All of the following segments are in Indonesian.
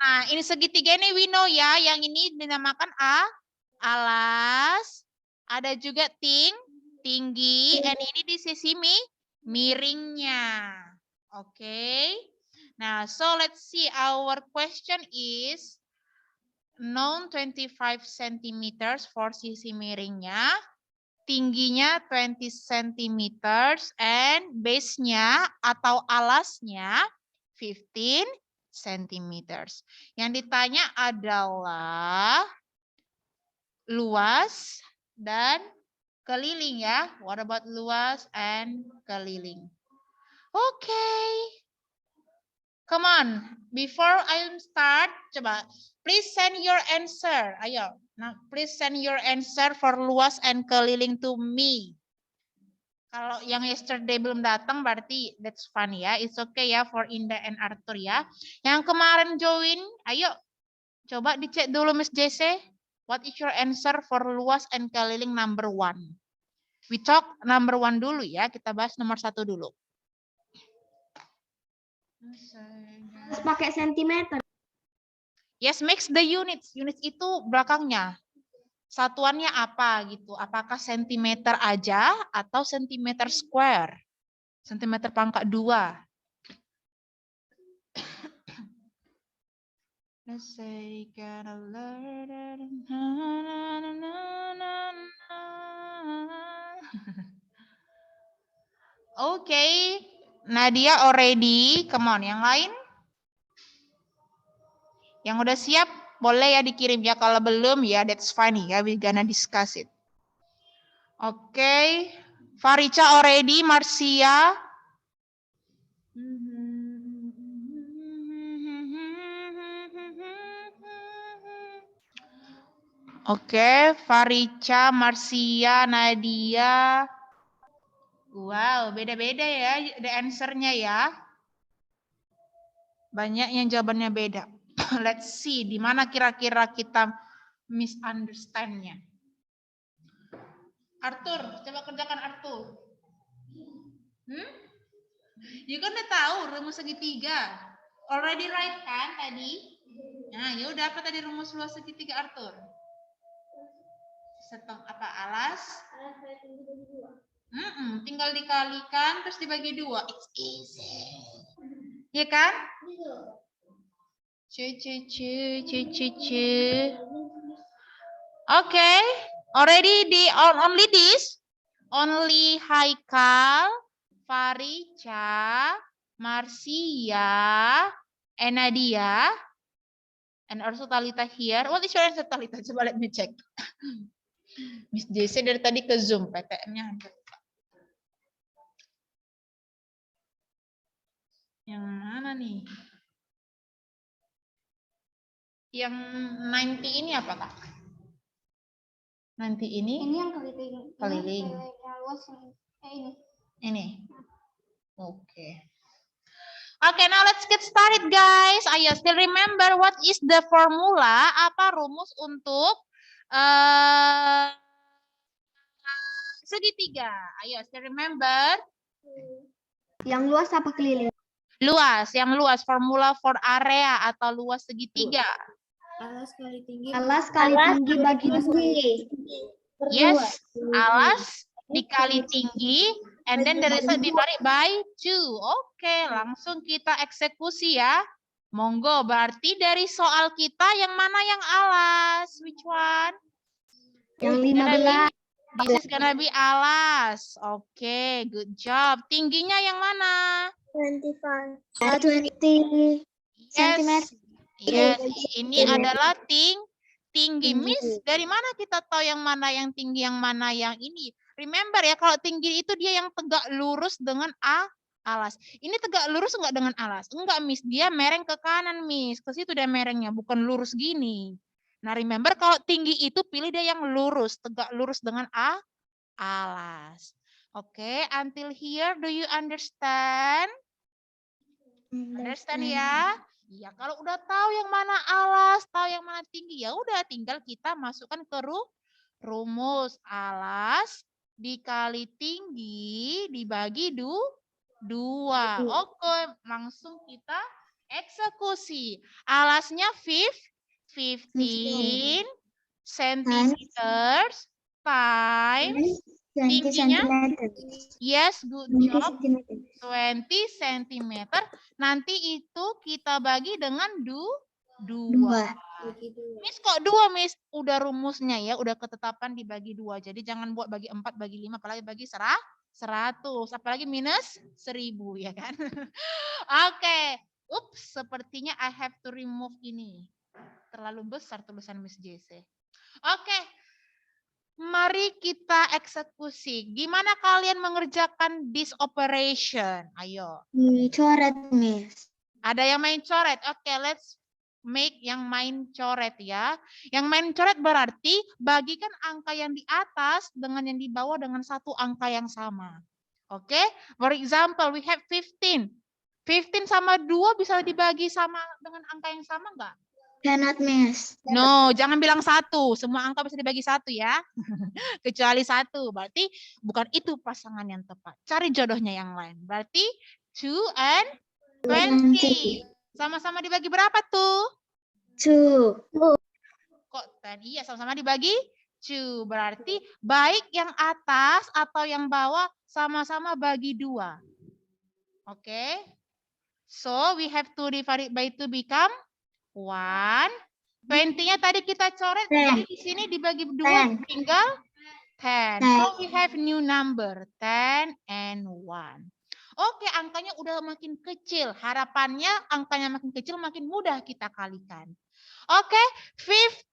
Nah, ini segitiga ini we know ya, yang ini dinamakan alas. Ada juga tinggi, and ini di sisi miringnya. Oke. Nah, so let's see, our question is known 25 centimeters for sisi miringnya, tingginya 20 centimeters, and base-nya atau alasnya 15 centimeters. Yang ditanya adalah luas dan keliling ya. What about luas and keliling? Okay. Come on. Before I start, coba please send your answer. Ayo. Nah, please send your answer for luas and keliling to me. Kalau yang yesterday belum datang berarti that's fun ya. It's okay ya for Indah and Arthur ya. Yang kemarin join, ayo coba dicek dulu Miss JC. What is your answer for luas and keliling number 1? We talk number 1 dulu ya. Kita bahas nomor 1 dulu. Harus pakai sentimeter. Yes, mix the units. Units itu belakangnya. Satuannya apa gitu? Apakah sentimeter aja atau sentimeter square? Sentimeter pangkat 2. Let's say okay, Nadia already. Come on, yang lain? Yang udah siap boleh ya dikirim ya. Kalau belum ya that's fine ya. We gonna discuss it. Okay, Farica already, Marcia. Oke, Farica, Marcia, Nadia. Wow, beda-beda ya the answer-nya ya. Banyak yang jawabannya beda. Let's see, di mana kira-kira kita misunderstand-nya. Arthur, coba kerjakan Arthur. You kan udah tahu rumus segitiga. Already right kan tadi? Nah, ya udah apa tadi rumus luas segitiga Arthur? Apa alas? Tinggal dikalikan terus dibagi 2. It's easy. Ya kan? Oke, already only this? Only Haikal, Farica, Marcia, and Nadia, and also Talita here. What is your answer, Talita? Coba let me check. Miss JC dari tadi ke Zoom, PTM-nya. Yang mana nih? Yang 90 ini apa, Kak? Nanti ini? Ini yang keliling. Keliling. Ini. Ini. Oke. Oke, now let's get started, guys. Ayo, still remember what is the formula? Apa rumus untuk segitiga? Ayo, still remember? Yang luas apa keliling? Luas, yang luas. Formula for area atau luas segitiga. Alas kali tinggi. Alas kali tinggi bagi tinggi. Yes, alas dikali tinggi, and then the result dibagi by 2. Oke, langsung kita eksekusi ya. Monggo, berarti dari soal kita yang mana yang alas? Which one? Yang 15. This is gonna be alas. Oke, good job. Tingginya yang mana? 25. 20 Yes. Yes, ini adalah tinggi. Miss, dari mana kita tahu yang mana yang tinggi, yang mana yang ini? Remember ya, kalau tinggi itu dia yang tegak lurus dengan alas. Ini tegak lurus enggak dengan alas? Enggak, Miss. Dia mereng ke kanan, Miss. Ke situ dia merengnya, bukan lurus gini. Nah, remember kalau tinggi itu pilih dia yang lurus, tegak lurus dengan alas. Oke, until here do you understand? Understand ya? Iya, kalau udah tahu yang mana alas, tahu yang mana tinggi, ya udah tinggal kita masukkan ke rumus alas dikali tinggi dibagi 2. Oke, langsung kita Eksekusi. Alasnya 15 centimeters times tingginya. Yes, good job. 20 centimeter. Nanti itu kita bagi dengan 2. Miss kok 2, Miss? Udah rumusnya ya, udah ketetapan dibagi 2. Jadi jangan buat bagi 4, bagi 5, apalagi bagi 100. Apalagi minus 1000 ya kan? Oke. Ups, sepertinya I have to remove ini. Terlalu besar tulisan Miss JC. Oke. Mari kita eksekusi. Gimana kalian mengerjakan this operation? Ayo. Coret, Miss. Ada yang main coret. Oke, let's make yang main coret ya. Yang main coret berarti bagikan angka yang di atas dengan yang di bawah dengan satu angka yang sama. Oke, for example, we have 15. 15 sama 2 bisa dibagi sama dengan angka yang sama enggak? Cannot, Miss. No, jangan bilang 1. Semua angka bisa dibagi 1 ya. Kecuali 1. Berarti bukan itu pasangan yang tepat. Cari jodohnya yang lain. Berarti 2 and 20. Sama-sama dibagi berapa tuh? 2. Kok tadi ya sama-sama dibagi 2. Berarti baik yang atas atau yang bawah sama-sama bagi 2. Oke. So we have to divide it by 2 become 1. 20-nya tadi kita coret. Jadi di sini dibagi 2 tinggal 10. So we have new number 10 and 1. Oke, angkanya udah makin kecil. Harapannya angkanya makin kecil, makin mudah kita kalikan. Oke, 15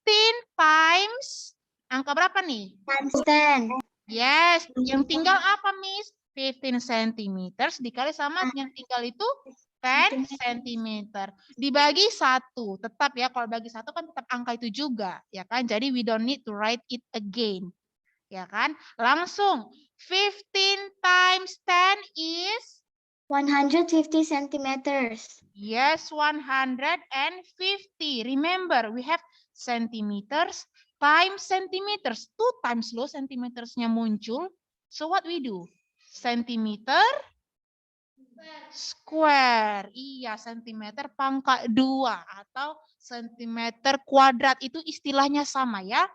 times, angka berapa nih? Times 10. Yes, yang tinggal apa, Miss? 15 cm dikali sama yang tinggal itu 10 cm. Dibagi 1, tetap ya, kalau bagi 1 kan tetap angka itu juga, ya kan? Jadi we don't need to write it again. Ya kan? Langsung 15 times 10 is 150 centimeters. yes, 150. Remember, we have centimeters times centimeters. 2 times loh centimetersnya muncul. So what we do? Centimeter square. Iya, sentimeter pangkat 2 atau sentimeter kuadrat itu istilahnya sama ya.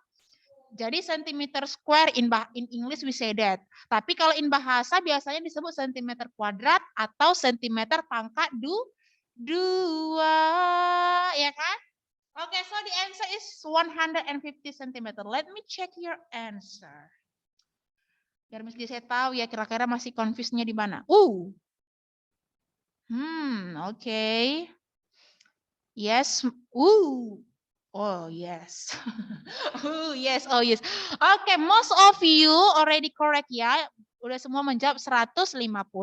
Jadi centimeter square in English we say that. Tapi kalau in bahasa biasanya disebut sentimeter kuadrat atau sentimeter pangkat 2, ya kan? Oke, so the answer is 150 cm. Let me check your answer. Biar Miss saya tahu ya kira-kira masih confuse-nya di mana. Okay. Yes. Oh, yes. Oh, yes. Okay, most of you already correct ya. Udah semua menjawab 150.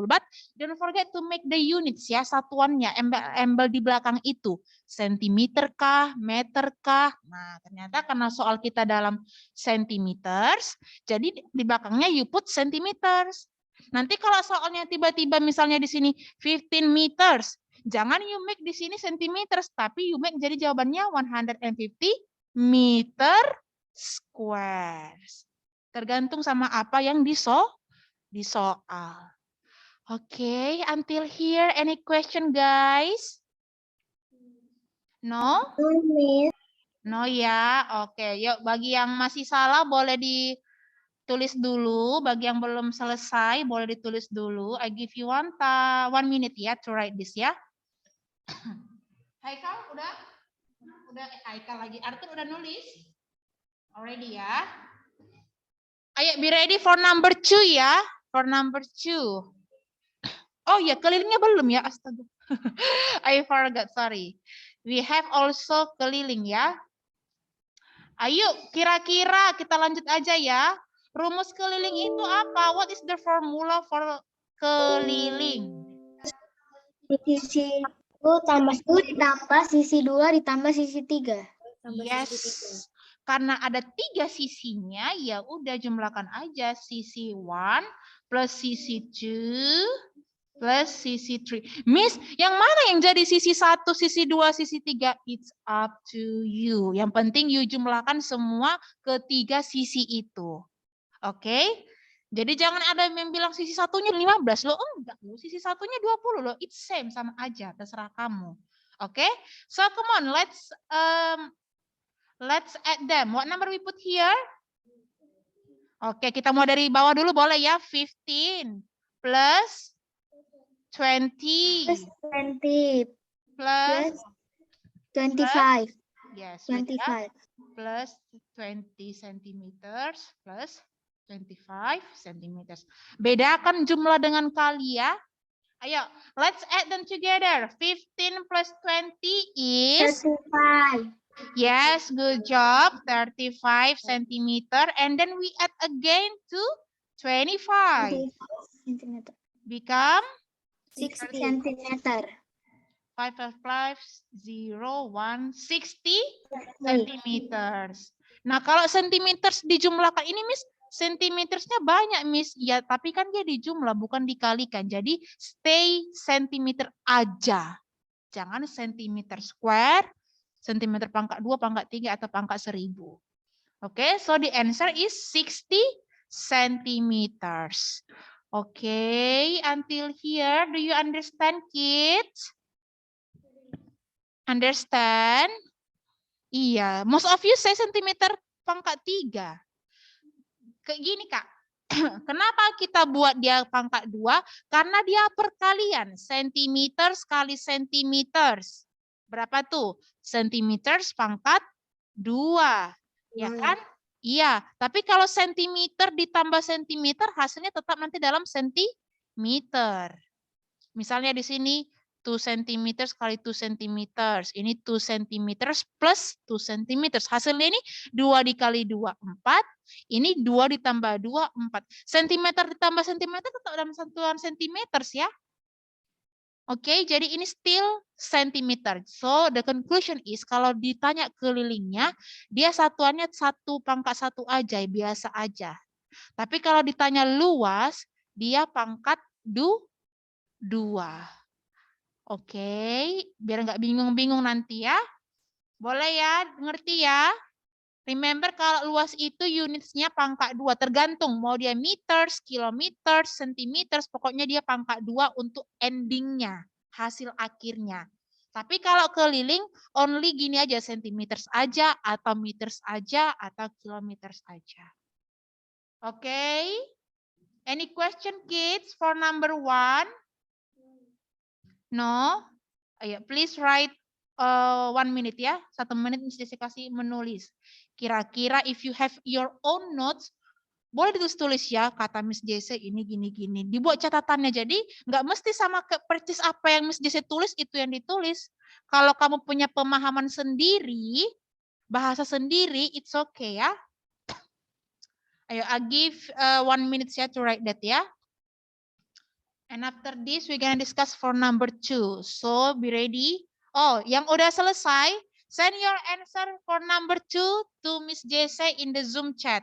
But don't forget to make the units ya, satuannya, embel di belakang itu. Sentimeter kah, meter kah? Nah, ternyata karena soal kita dalam centimeters, jadi di belakangnya you put centimeters. Nanti kalau soalnya tiba-tiba misalnya di sini 15 meters, jangan you make di sini centimeters, tapi you make jadi jawabannya 150 meter squares. Tergantung sama apa yang di soal. Oke, until here any question guys? No? No ya. Oke, yuk bagi yang masih salah boleh ditulis dulu, bagi yang belum selesai boleh ditulis dulu. I give you one minute ya to write this ya. Haikal udah Haikal lagi. Arthur udah nulis? Already ya. Ayo be ready for number 2 ya. For number 2. Oh ya, kelilingnya belum ya. Astaga. I forgot, sorry. We have also keliling ya. Ayo, kira-kira kita lanjut aja ya. Rumus keliling itu apa? What is the formula for keliling? Sisi 1 tambah 1 ditambah sisi 2 ditambah sisi 3. Yes. Karena ada 3 sisinya, ya udah jumlahkan aja sisi 1 plus sisi 2 plus sisi 3. Miss, yang mana yang jadi sisi 1, sisi 2, sisi 3? It's up to you. Yang penting you jumlahkan semua ketiga sisi itu. Oke? Jadi jangan ada yang bilang sisi satunya 15 loh. Enggak, sisi satunya 20 loh. It's same, sama aja, terserah kamu. Okay, so come on, let's add them. What number we put here? Oke, kita mau dari bawah dulu boleh ya. 15 plus 20 Plus 20 plus 25. yes, 25. plus 20 centimeters plus 25 centimeters. Bedakan jumlah dengan kali ya. Ayo, let's add them together. 15 plus 20 is 35. yes, good job. 35 centimeter. And then we add again to 25. 25 centimeter. Become 60 centimeter. 5 plus 5, 0, 1, 60 centimeters. Nah, kalau centimeters dijumlahkan ini, Miss, centimetersnya banyak, Miss. Ya, tapi kan dia dijumlah, bukan dikalikan. Jadi, stay centimeter aja. Jangan centimeter square, centimeter pangkat 2, pangkat 3, atau pangkat 1000. Oke, so the answer is 60 centimeters. Okay, until here, do you understand, kids? Understand? Iya, most of you say centimeter pangkat 3. Kayak gini, Kak. Kenapa kita buat dia pangkat 2? Karena dia perkalian. Centimeter kali centimeters. Berapa tuh? Centimeters pangkat 2. Ya kan? Iya, tapi kalau sentimeter ditambah sentimeter, hasilnya tetap nanti dalam sentimeter. Misalnya di sini 2 cm kali 2 cm. Ini 2 cm plus 2 cm. Hasilnya ini 2 dikali 2, 4. Ini 2 ditambah 2, 4. Sentimeter ditambah sentimeter tetap dalam satuan centimeter ya. Oke, jadi ini still centimeter. So, the conclusion is, kalau ditanya kelilingnya, dia satuannya 1 pangkat 1 aja, biasa aja. Tapi kalau ditanya luas, dia pangkat 2. Oke, biar nggak bingung-bingung nanti ya. Boleh ya, ngerti ya? Remember kalau luas itu unitsnya pangkat 2. Tergantung mau dia meters, kilometers, centimeters. Pokoknya dia pangkat 2 untuk endingnya, hasil akhirnya. Tapi kalau keliling, only gini aja, centimeters aja, atau meters aja, atau kilometers aja. Oke? Any question, kids, for number 1? No? Ayo, please write 1 minute ya. 1 menit Miss Jesse kasih menulis. Kira-kira if you have your own notes, boleh ditulis ya, kata Miss Jesse ini gini-gini. Dibuat catatannya, jadi nggak mesti sama persis apa yang Miss Jesse tulis, itu yang ditulis. Kalau kamu punya pemahaman sendiri, bahasa sendiri, it's okay ya. Ayo, I give 1 minute ya to write that ya. And after this, we're gonna discuss for number 2. So, be ready. Oh, yang udah selesai, send your answer for number 2 to Miss Jesse in the Zoom chat.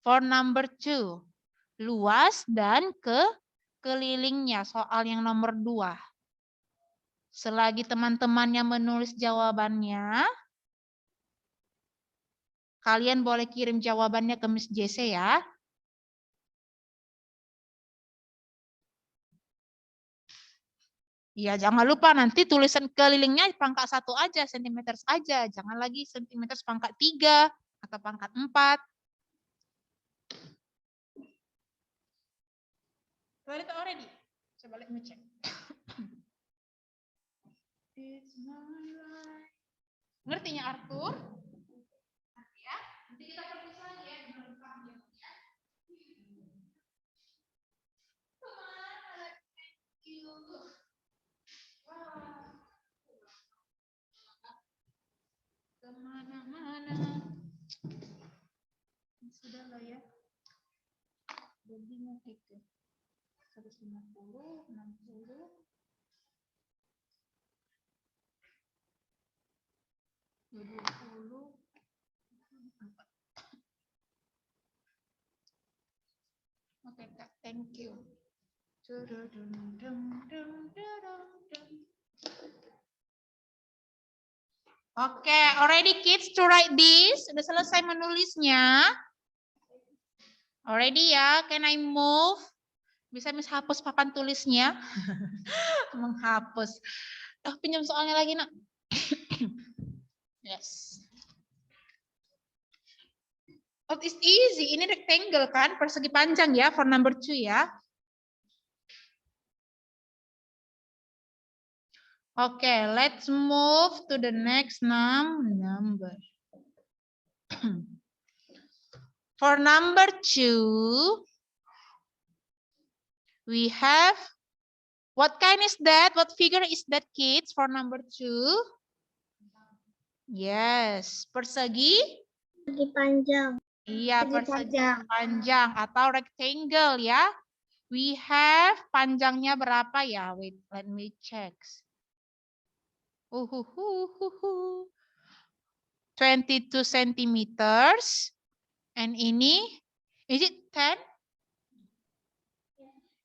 For number 2, luas dan kelilingnya, soal yang nomor 2. Selagi teman-temannya menulis jawabannya, kalian boleh kirim jawabannya ke Miss Jesse ya. Ya, jangan lupa nanti tulisan kelilingnya pangkat 1 aja, centimeters aja. Jangan lagi centimeters pangkat 3 atau pangkat 4. Read it already? Coba let me check. Ngertinya Arthur? Nanti ya. Nanti kita pergi lagi ya. Kemana-mana. Sudahlah ya. Udah bingung itu. 150, 60. 20. Oke, Kak. Thank you. Oke, already kids to write this? Sudah selesai menulisnya? Already ya? Can I move? Bisa Miss hapus papan tulisnya? Menghapus. Pinjam soalnya lagi, Nak. Yes. Oh, it's easy. Ini rectangle kan, persegi panjang ya, for number 2 ya. Okay, let's move to the next number. For number 2, we have, what kind is that? What figure is that, kids, for number 2? Yes, persegi? Persegi panjang. Iya, persegi panjang. panjang atau rectangle ya. We have panjangnya berapa ya? Wait, let me check. 22 centimeters. And ini, is it 10?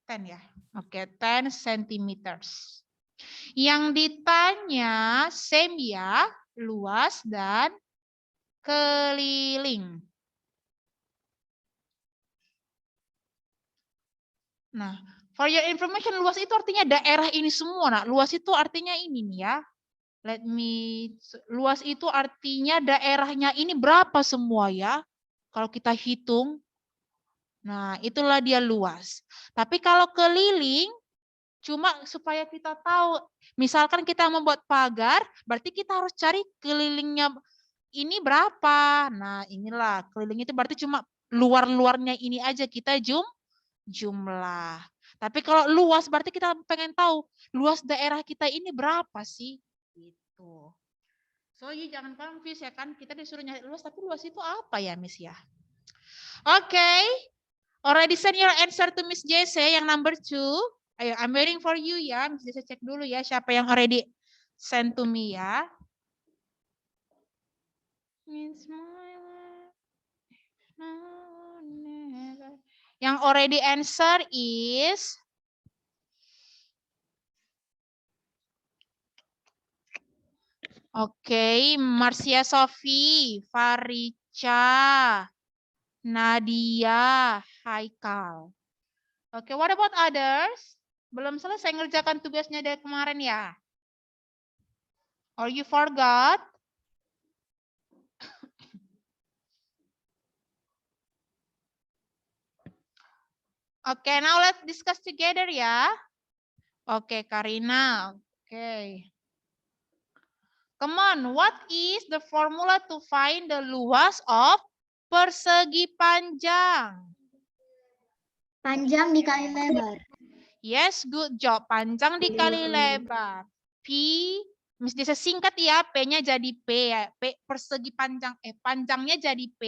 10 ya. Oke, 10 centimeters. Yang ditanya same ya, luas dan keliling. Nah, for your information, luas itu artinya daerah ini semua. Nah, luas itu artinya ini nih ya. Luas itu artinya daerahnya ini berapa semua ya? Kalau kita hitung. Nah, itulah dia luas. Tapi kalau keliling, cuma supaya kita tahu, misalkan kita membuat pagar, berarti kita harus cari kelilingnya ini berapa. Nah, inilah keliling itu berarti cuma luar-luarnya ini aja kita jumlah. Tapi kalau luas berarti kita pengen tahu luas daerah kita ini berapa sih? Gitu. So, you jangan confuse ya kan, kita disuruh nyari luas, tapi luas itu apa ya, Miss ya? Oke. Already send your answer to Miss Jesse yang number 2. Ayo, I'm waiting for you ya. Miss Jesse cek dulu ya siapa yang already send to me ya. Yang already answer is Oke, Marcia Sofi, Farica, Nadia, Haikal. Oke, what about others? Belum selesai ngerjakan tugasnya dari kemarin ya? Or you forgot? Oke, now let's discuss together ya. Oke, Karina. Oke. Come on, what is the formula to find the luas of persegi panjang? Panjang dikali lebar. Yes, good job. Panjang dikali lebar. P, mesti singkat ya, P-nya jadi P ya. P persegi panjang, panjangnya jadi P,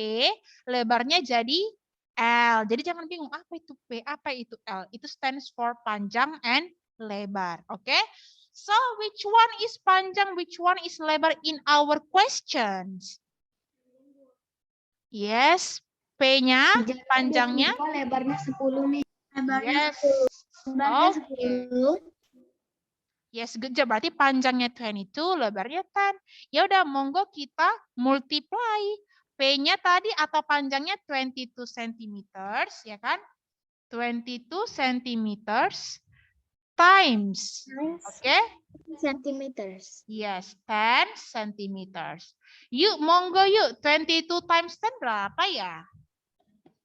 lebarnya jadi L. Jadi jangan bingung, apa itu P, apa itu L. Itu stands for panjang and lebar. Oke? Okay? So, which one is panjang, which one is lebar in our questions? Yes, P-nya, panjangnya. Lebarnya 10 nih. Yes. Lebarnya Okay. 10. Yes, good job. Berarti panjangnya 22, lebarnya 10. Ya udah, monggo kita multiply. P-nya tadi atau panjangnya 22 cm, ya kan? 22 cm times. Oke? Centimeters. Yes, 10 cm. Yuk, monggo yuk. 22 times 10 berapa ya?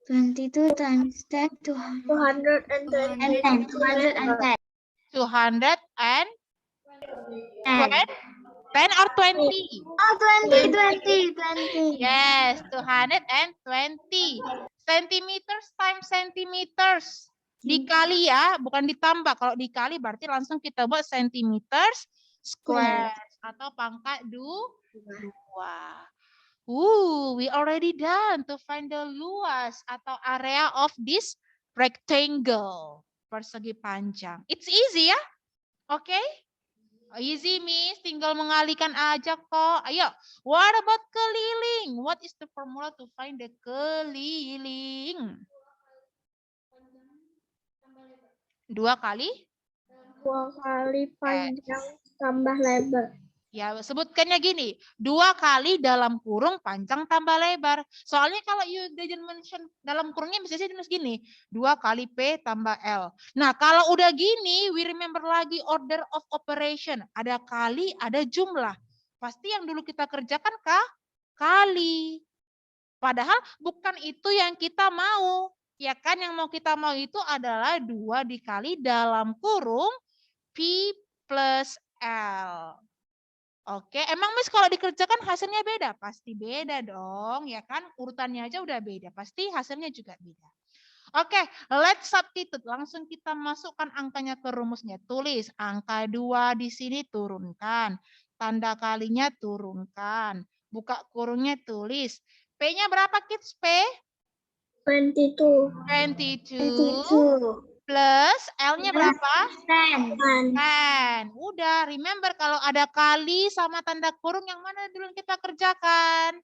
22 times 10, 210. 210. 200 and 10 or 20? Oh, 20. Yes, 220. Centimeters times centimeters. Dikali ya, bukan ditambah. Kalau dikali berarti langsung kita buat centimeters square atau pangkat 2. We already done to find the luas atau area of this rectangle. Persegi panjang. It's easy ya. Oke? Okay? Easy, Miss. Tinggal mengalihkan aja kok. Ayo. What about keliling? What is the formula to find the keliling? 2 kali? 2 kali panjang tambah lebar. Ya, sebutkannya gini, 2 kali dalam kurung panjang tambah lebar. Soalnya kalau you didn't mention dalam kurungnya bisa tulis gini, 2 kali P tambah L. Nah, kalau udah gini, we remember lagi order of operation. Ada kali, ada jumlah. Pasti yang dulu kita kerjakan kali. Padahal bukan itu yang kita mau. Ya kan, yang mau kita mau itu adalah 2 dikali dalam kurung P plus L. Oke, emang Miss kalau dikerjakan hasilnya beda? Pasti beda dong, ya kan? Urutannya aja udah beda, pasti hasilnya juga beda. Oke, let's substitute. Langsung kita masukkan angkanya ke rumusnya. Tulis angka 2 di sini turunkan. Tanda kalinya turunkan. Buka kurungnya tulis. P-nya berapa kids? P? 22. 22. Plus L-nya berapa? 10. 10. Udah, remember kalau ada kali sama tanda kurung yang mana dulu kita kerjakan?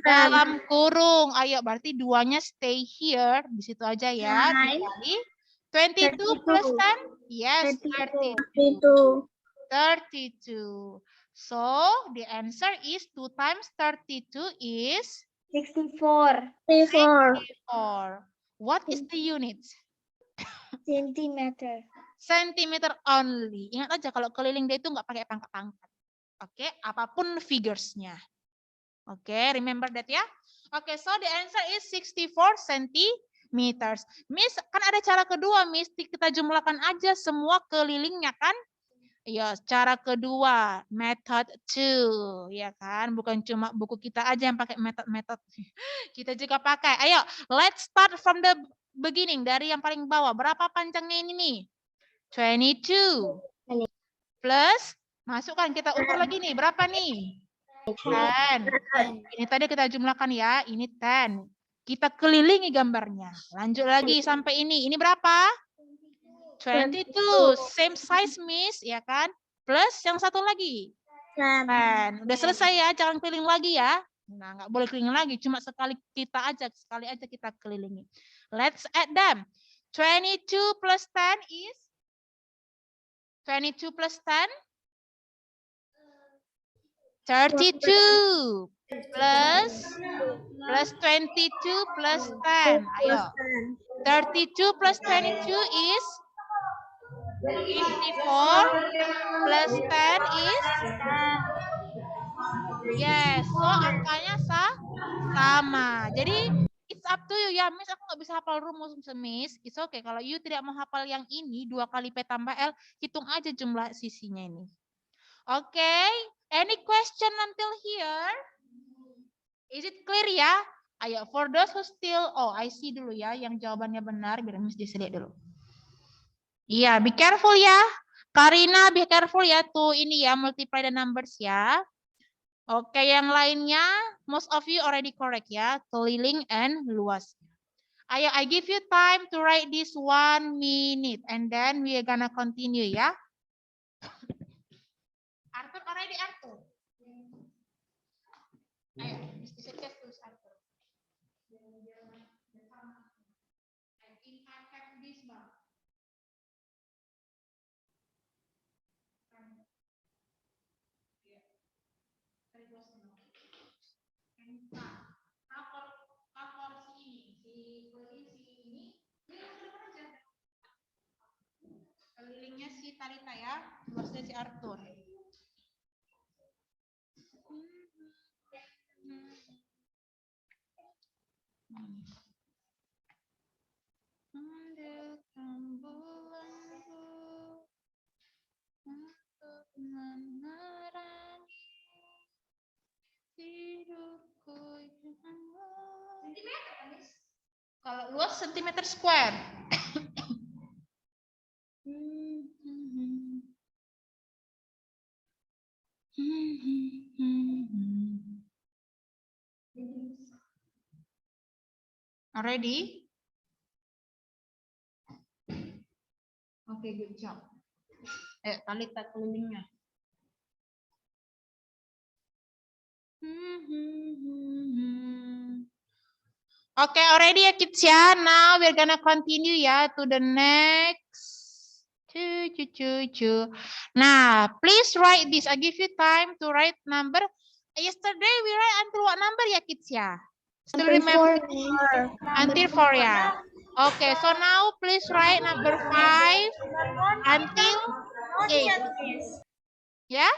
Dalam kurung. Ayo, berarti 2-nya stay here. Di situ aja ya. Dikali 22 plus 10? Yes, 32. 32. So, the answer is 2 times 32 is 64. 64. What is the unit? Centimeter. Centimeter only. Ingat aja kalau keliling dia itu nggak pakai pangkat-pangkat. Oke, apapun figures-nya. Oke, remember that ya. Oke, so the answer is 64 centimeters. Miss, kan ada cara kedua, Miss. Kita jumlahkan aja semua kelilingnya kan? Ya, cara kedua, method 2, ya kan? Bukan cuma buku kita aja yang pakai metode-metode. Kita juga pakai. Ayo, let's start from the beginning, dari yang paling bawah. Berapa panjangnya ini nih? 22. Plus, masukkan, kita ukur lagi nih. Berapa nih? 10. Ini tadi kita jumlahkan ya, ini 10. Kita kelilingi gambarnya. Lanjut lagi sampai ini. Ini berapa? 22. Same size, Miss, ya kan? Plus yang satu lagi. 10. Udah selesai ya, jangan keliling lagi ya. Nah, nggak boleh keliling lagi, cuma sekali aja kita kelilingi. Let's add them. 22 plus 10 is 22 plus 10? 32 plus 22 plus 10. Ayo. 32 plus 22 is 54 plus 10 is? Yes, so angkanya sama. Jadi it's up to you ya, Miss. Aku nggak bisa hafal rumus, Miss. It's okay. Kalau you tidak mau hafal yang ini, 2 kali P tambah L, hitung aja jumlah sisinya ini. Oke, any question until here? Is it clear ya? Ayo, for those who still, I see dulu ya, yang jawabannya benar, biar Miss lihat dulu. Iya, be careful ya. Karina, be careful ya, tuh ini ya, multiply the numbers ya. Oke, yang lainnya, most of you already correct ya, keliling and luas. Ayo, I give you time to write this 1 minute, and then we are gonna continue ya. Arthur already, Arthur. Ayo, Mr. Sukses terus Arthur. I think I have this one. Kelilingnya si Talita ya, luasnya si Arthur. Untuk menerangi hidupku dengan kalau luas centimeter square. Already? Okay, good job. Talita kelilingnya. Okay, already ya kids ya. Now we're gonna continue ya to the next Nah, please write this. I give you time to write number. Yesterday we write until what number ya kids ya? Still remember? Until 4 ya. Okay, so now please write number 5 until 8. Ya?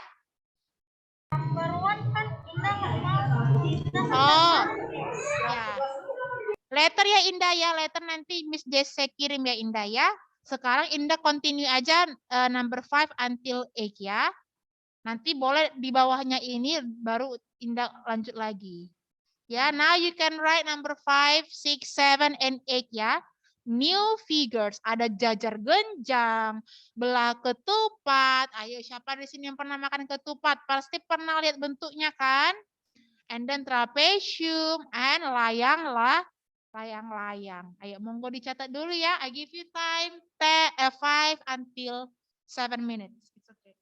Oh, ya. Letter ya Indah ya, letter nanti Miss Jesse kirim ya Indah ya. Sekarang Indah continue aja number 5 until 8 ya. Nanti boleh di bawahnya ini baru Indah lanjut lagi. Ya, now you can write number 5, 6, 7, and 8 ya. New figures, ada jajar genjang, belah ketupat. Ayo, siapa di sini yang pernah makan ketupat? Pasti pernah lihat bentuknya kan? And then trapesium and layang-layang. Ayo, monggo dicatat dulu ya. I give you time 5 until 7 minutes. It's okay.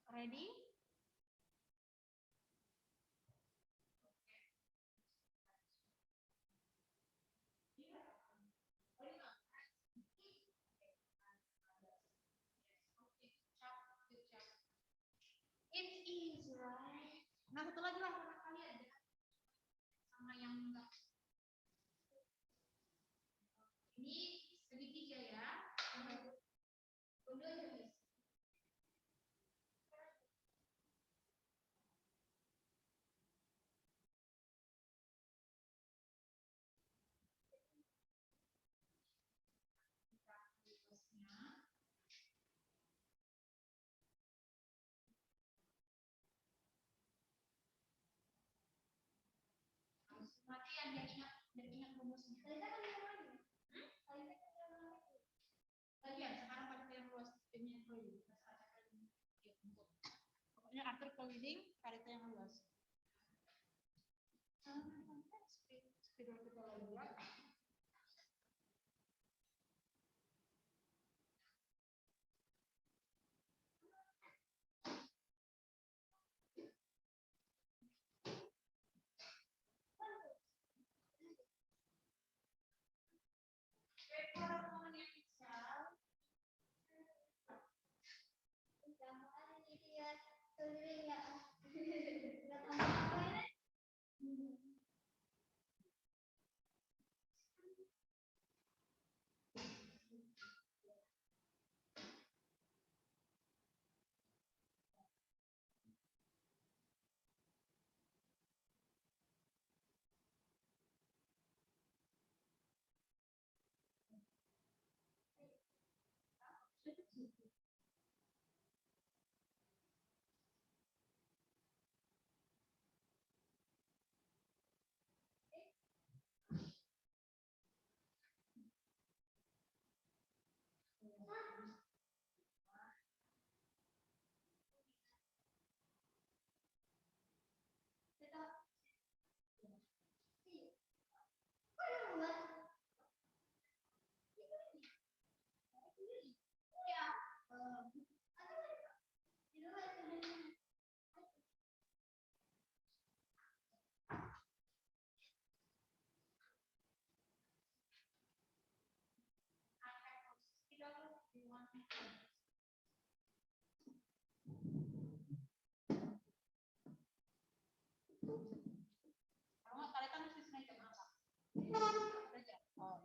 Ready? It is right. Nah, satu lagi lah sama kalian sama yang enggak. Ini segitiga ya. Udah ya. Latihan biar ingat rumusnya. Latihan sekarang pada yang luas ini dulu. Pokoknya atur keliling karita yang luas. Speed kita lagi ya. Kalau kalian kan mesti sengaja masak. Oh.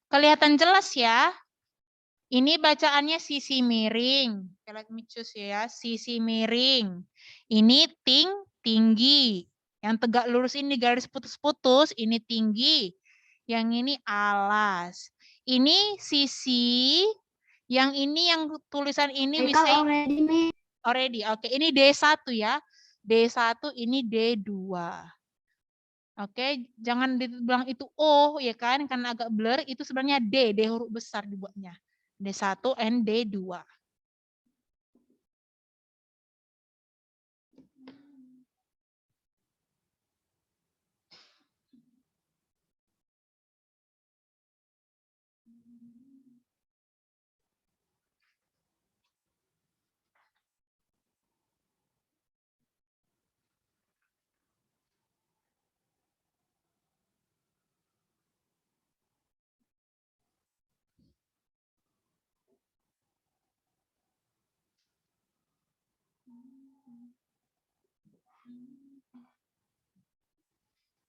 Kelihatan jelas ya. Ini bacaannya sisi miring. Let me choose ya, sisi miring. Ini tinggi. Yang tegak lurus ini garis putus-putus, ini tinggi. Yang ini alas. Ini sisi, yang ini yang tulisan ini bisa already. Oke, ini D1 ya. D1 ini D2. Oke, jangan dibilang itu O ya kan, karena agak blur, itu sebenarnya D huruf besar dibuatnya. D1 and D2.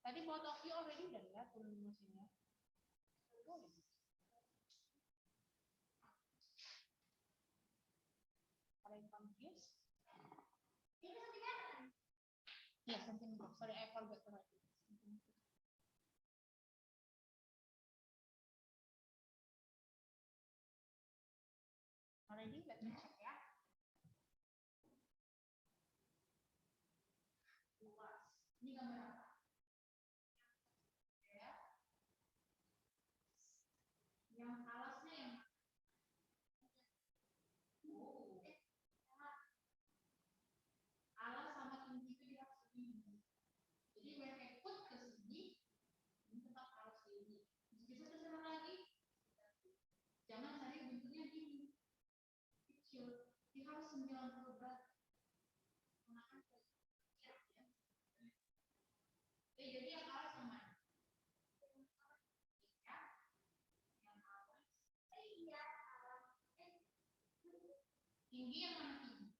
Tadi both of you already udah lihat rumusnya. Are you confused? Yes, centimeter. Sorry, I forgot to write it. Already, let me check ya. Luas. Ini gambar apa? Ya. Yang alasnya yang alas sama tinggi itu dia segini. Jadi when I put ke sini, ini tetap harus ini. Bisa kesana lagi. Jangan cari bentuknya gini. Kecil. Dia harus 90 berat. Gunakan ya. Jadi yang alas sama. Tinggi yang mana tinggi?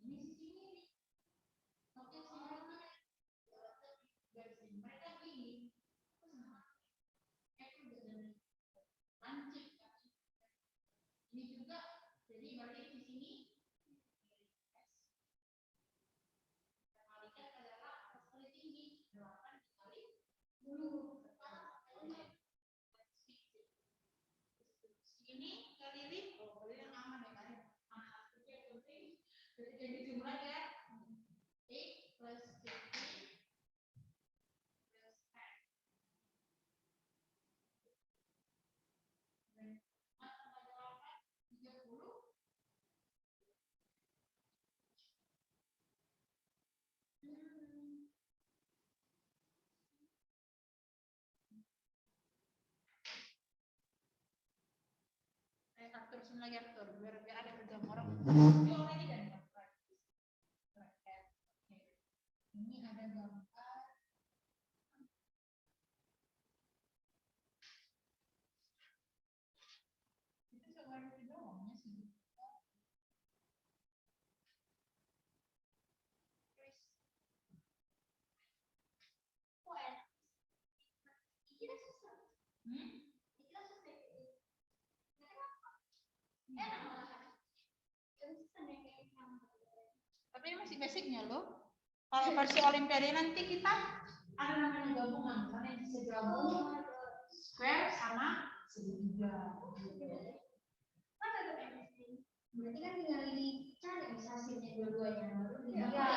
Ini sini. Oke, semuanya. Mereka gini. Lancip. Ini juga. Jadi berarti di sini. Kalikan adalah sekali tinggi. 8 dikali 10. Ini keliling, keliling aman ya kan? Jadi jumlah ya 8 plus 15 plus 10. Dan 4 tambah 8, 30. Atur lagi atur biar ada kerjaan orang. Ini ada gambar. Itu sebenarnya doangnya sih. Tapi ini masih basicnya loh. Kalau versi olimpiade nanti kita ada namanya gabungan, misalnya bisa gabung square sama segitiga. Berarti kan tinggal dicari hasilnya dua-duanya. Iya.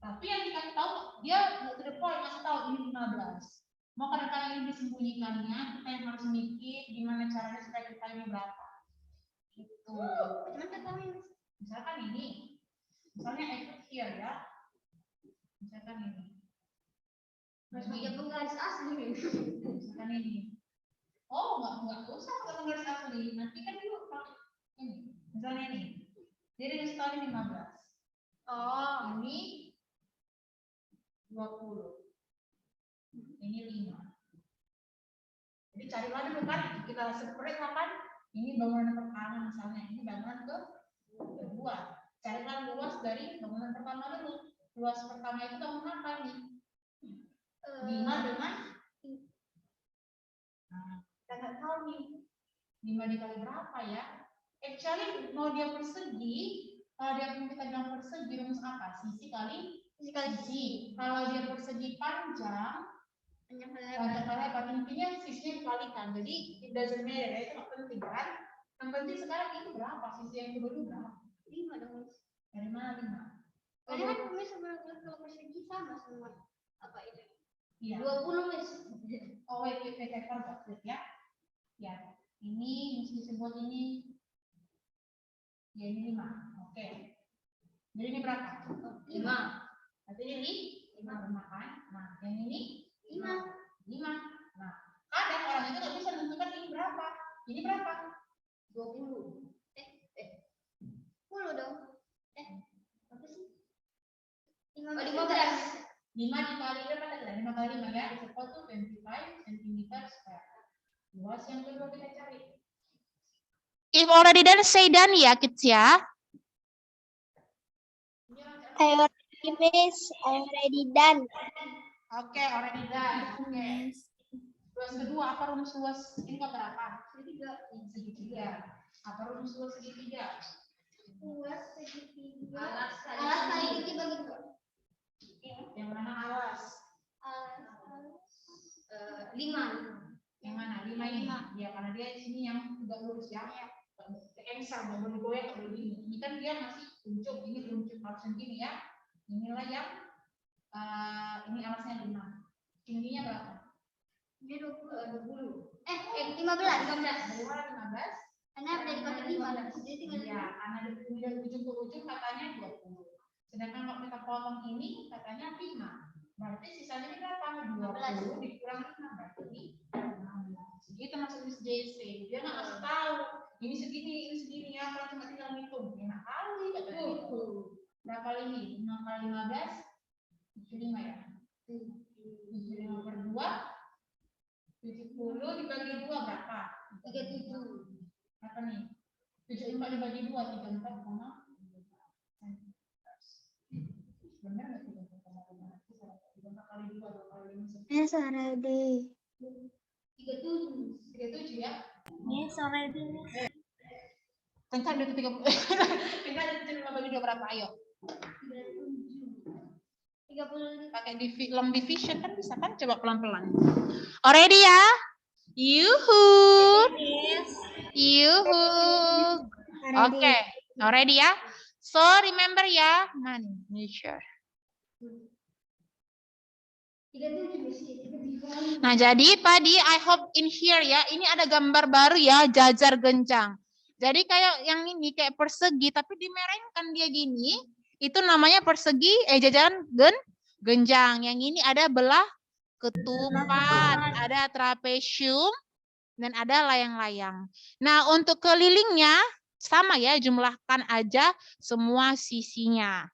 Tapi yang dikasih tahu dia to the point ngasih tahu ini 15. Mau kadang-kadang ini disembunyikannya, kita yang harus mikir gimana caranya supaya kita ini berapa. Gitu. Misalkan ini. Misalnya ikut here ya. Misalkan ini. Harus pakai penggaris asli. Misalkan ini. Oh, enggak usah pakai penggaris asli. Nanti kan dulu pakai ini. Misalnya ini. Jadi ini sekali 15. Oh, ini 20. Ini 5. Jadi carilah dulu kan, kita separate kan. Ini bangunan pertama misalnya, ini bangunan kedua. Carilah luas dari bangunan pertama dulu. Luas pertama itu bangunan apa nih? 5 dengan kita nggak tahu nih 5 dikali berapa ya? Actually mau dia persegi, kalau dia kita bilang persegi rumus apa? Sisi kali sisi. Kalau dia persegi panjang kali lebar, intinya sisinya dikalikan. Jadi it doesn't matter, itu nggak penting kan? Yang penting sekarang ini berapa? Sisi yang kedua itu berapa? 5 dong. Dari mana 5? Tadi kan rumus sama kalau persegi sama semua. Apa itu? Iya. 20 Miss. Oh wait, I forgot ya. Ya, ini mesti disebut ini. Ya ini 5. Oke. Jadi ini berapa? 5. Berarti ini 5 kan? Nah, yang ini 5. Nah, kadang orang itu nggak bisa menentukan ini berapa. Ini berapa? 20. 10 dong. Apa sih? 15. 5 dikali berapa tadi? 5 kali 5 ya, is equal to 25 cm square. Luas yang kedua kita cari. If already done, say done ya, kids ya. Already done. Oke, already done. Oke. Luas kedua, apa rumus luas ini berapa? Segitiga. Apa rumus luas segitiga? Luas segitiga. Alas kali tinggi bagi 2. Yang mana alas? 5. Yang mana? 5 ini. Ya, karena dia di sini yang tidak lurus ya. Engsel, nggak boleh goyang kalau begini. Ini kan dia masih unjuk, ini unjuk harus begini ya. Inilah yang ini alasnya 5. Tingginya berapa? Ini 20. 15. Dari mana 15? Karena dari kotak 5. Jadi tinggal ya, karena dari ujung ke ujung katanya 20. Sedangkan kalau kita potong ini katanya 5. Berarti sisanya ini berapa? 20 dikurang 5 berarti 16. Itu masuk Miss JC. Dia nggak ngasih tahu. Ini segini ya. Kalau cuma tinggal ngitung. Enak kali katanya gitu. Berapa ini? 5 kali 15? 75 ya? 75 per 2? 70 dibagi 2 berapa? 37. Apa nih? 74 dibagi 2, 34 sama. Benar nggak 34 kali 2 kali 5? Yes, already. 37 ya? Yes, already. Tengah ada 30. Tengah ada 75 bagi 2 berapa? Ayo. 30. Pakai long division kan bisa kan? Coba pelan-pelan. Already ya? Yuhu. Yuhu. Oke. Already ya? So remember ya. Nature. Nah, jadi tadi I hope in here ya, ini ada gambar baru ya, jajar genjang. Jadi kayak yang ini kayak persegi tapi dimerengkan dia gini, itu namanya persegi jajaran genjang. Yang ini ada belah ketupat, ada trapesium dan ada layang-layang. Nah, untuk kelilingnya sama ya, jumlahkan aja semua sisinya.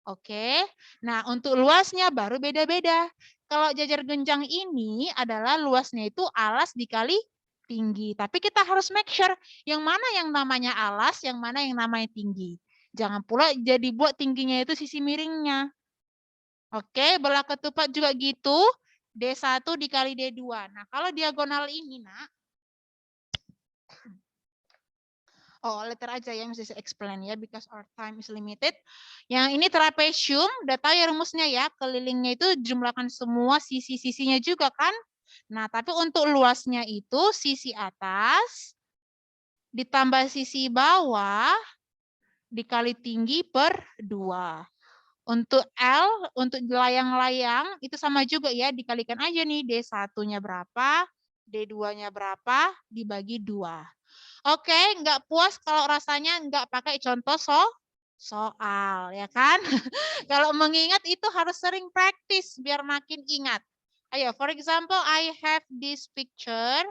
Oke. Nah, untuk luasnya baru beda-beda. Kalau jajar genjang ini adalah luasnya itu alas dikali tinggi. Tapi kita harus make sure yang mana yang namanya alas, yang mana yang namanya tinggi. Jangan pula jadi buat tingginya itu sisi miringnya. Oke, belah ketupat juga gitu. D1 dikali D2. Nah, kalau diagonal ini, nak. Oh, letter aja ya, mesti saya explain ya, because our time is limited. Yang ini trapesium, udah tahu ya rumusnya ya, kelilingnya itu jumlahkan semua sisi-sisinya juga kan. Nah, tapi untuk luasnya itu sisi atas ditambah sisi bawah dikali tinggi per 2. Untuk L, untuk layang-layang itu sama juga ya, dikalikan aja nih D1-nya berapa, D2-nya berapa, dibagi 2. Oke, nggak puas kalau rasanya nggak pakai contoh soal, ya kan? Kalau mengingat itu harus sering praktis biar makin ingat. Ayo, for example, I have this picture.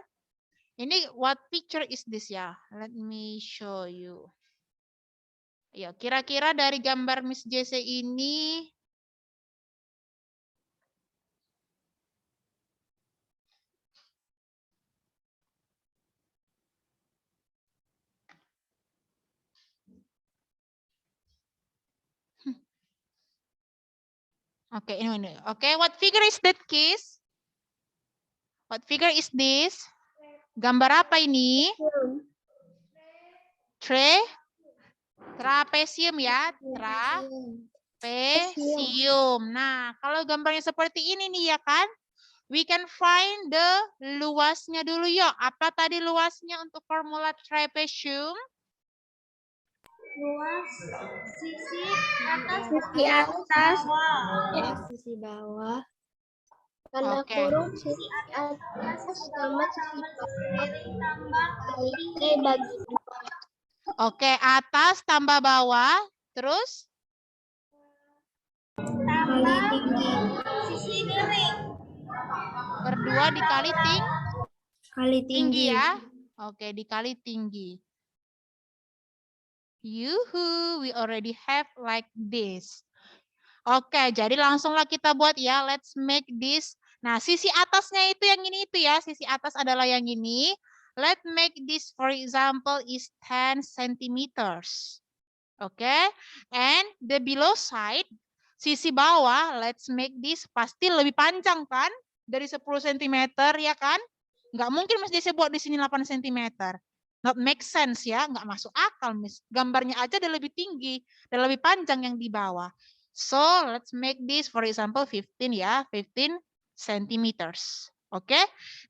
Ini what picture is this ya? Let me show you. Ayo, kira-kira dari gambar Miss JC ini, oke, ini. Oke, what figure is that, kids? What figure is this? Gambar apa ini? Trapesium ya, trapesium. Nah, kalau gambarnya seperti ini nih ya kan, we can find the luasnya dulu ya. Apa tadi luasnya untuk formula trapesium? Luas sisi atas, sisi bawah. Tanda kurung sisi atas tambah sisi bawah kali bagi 2. Oke, atas tambah bawah, terus Kali tinggi. Sisi miring. Per 2 dikali Kali tinggi ya. Oke, dikali tinggi. Yuhu, we already have like this. Oke, jadi langsunglah kita buat ya. Let's make this Nah, sisi atasnya itu yang ini itu ya. Sisi atas adalah yang ini. Let's make this, for example, is 10 centimeters. Okay, and the below side, sisi bawah, let's make this pasti lebih panjang kan? Dari 10 cm ya kan? Nggak mungkin Mas Jesse buat di sini 8 cm. Not make sense ya, nggak masuk akal Miss. Gambarnya aja udah lebih tinggi, udah lebih panjang yang di bawah. So, let's make this for example 15 ya, 15 centimeters. Oke,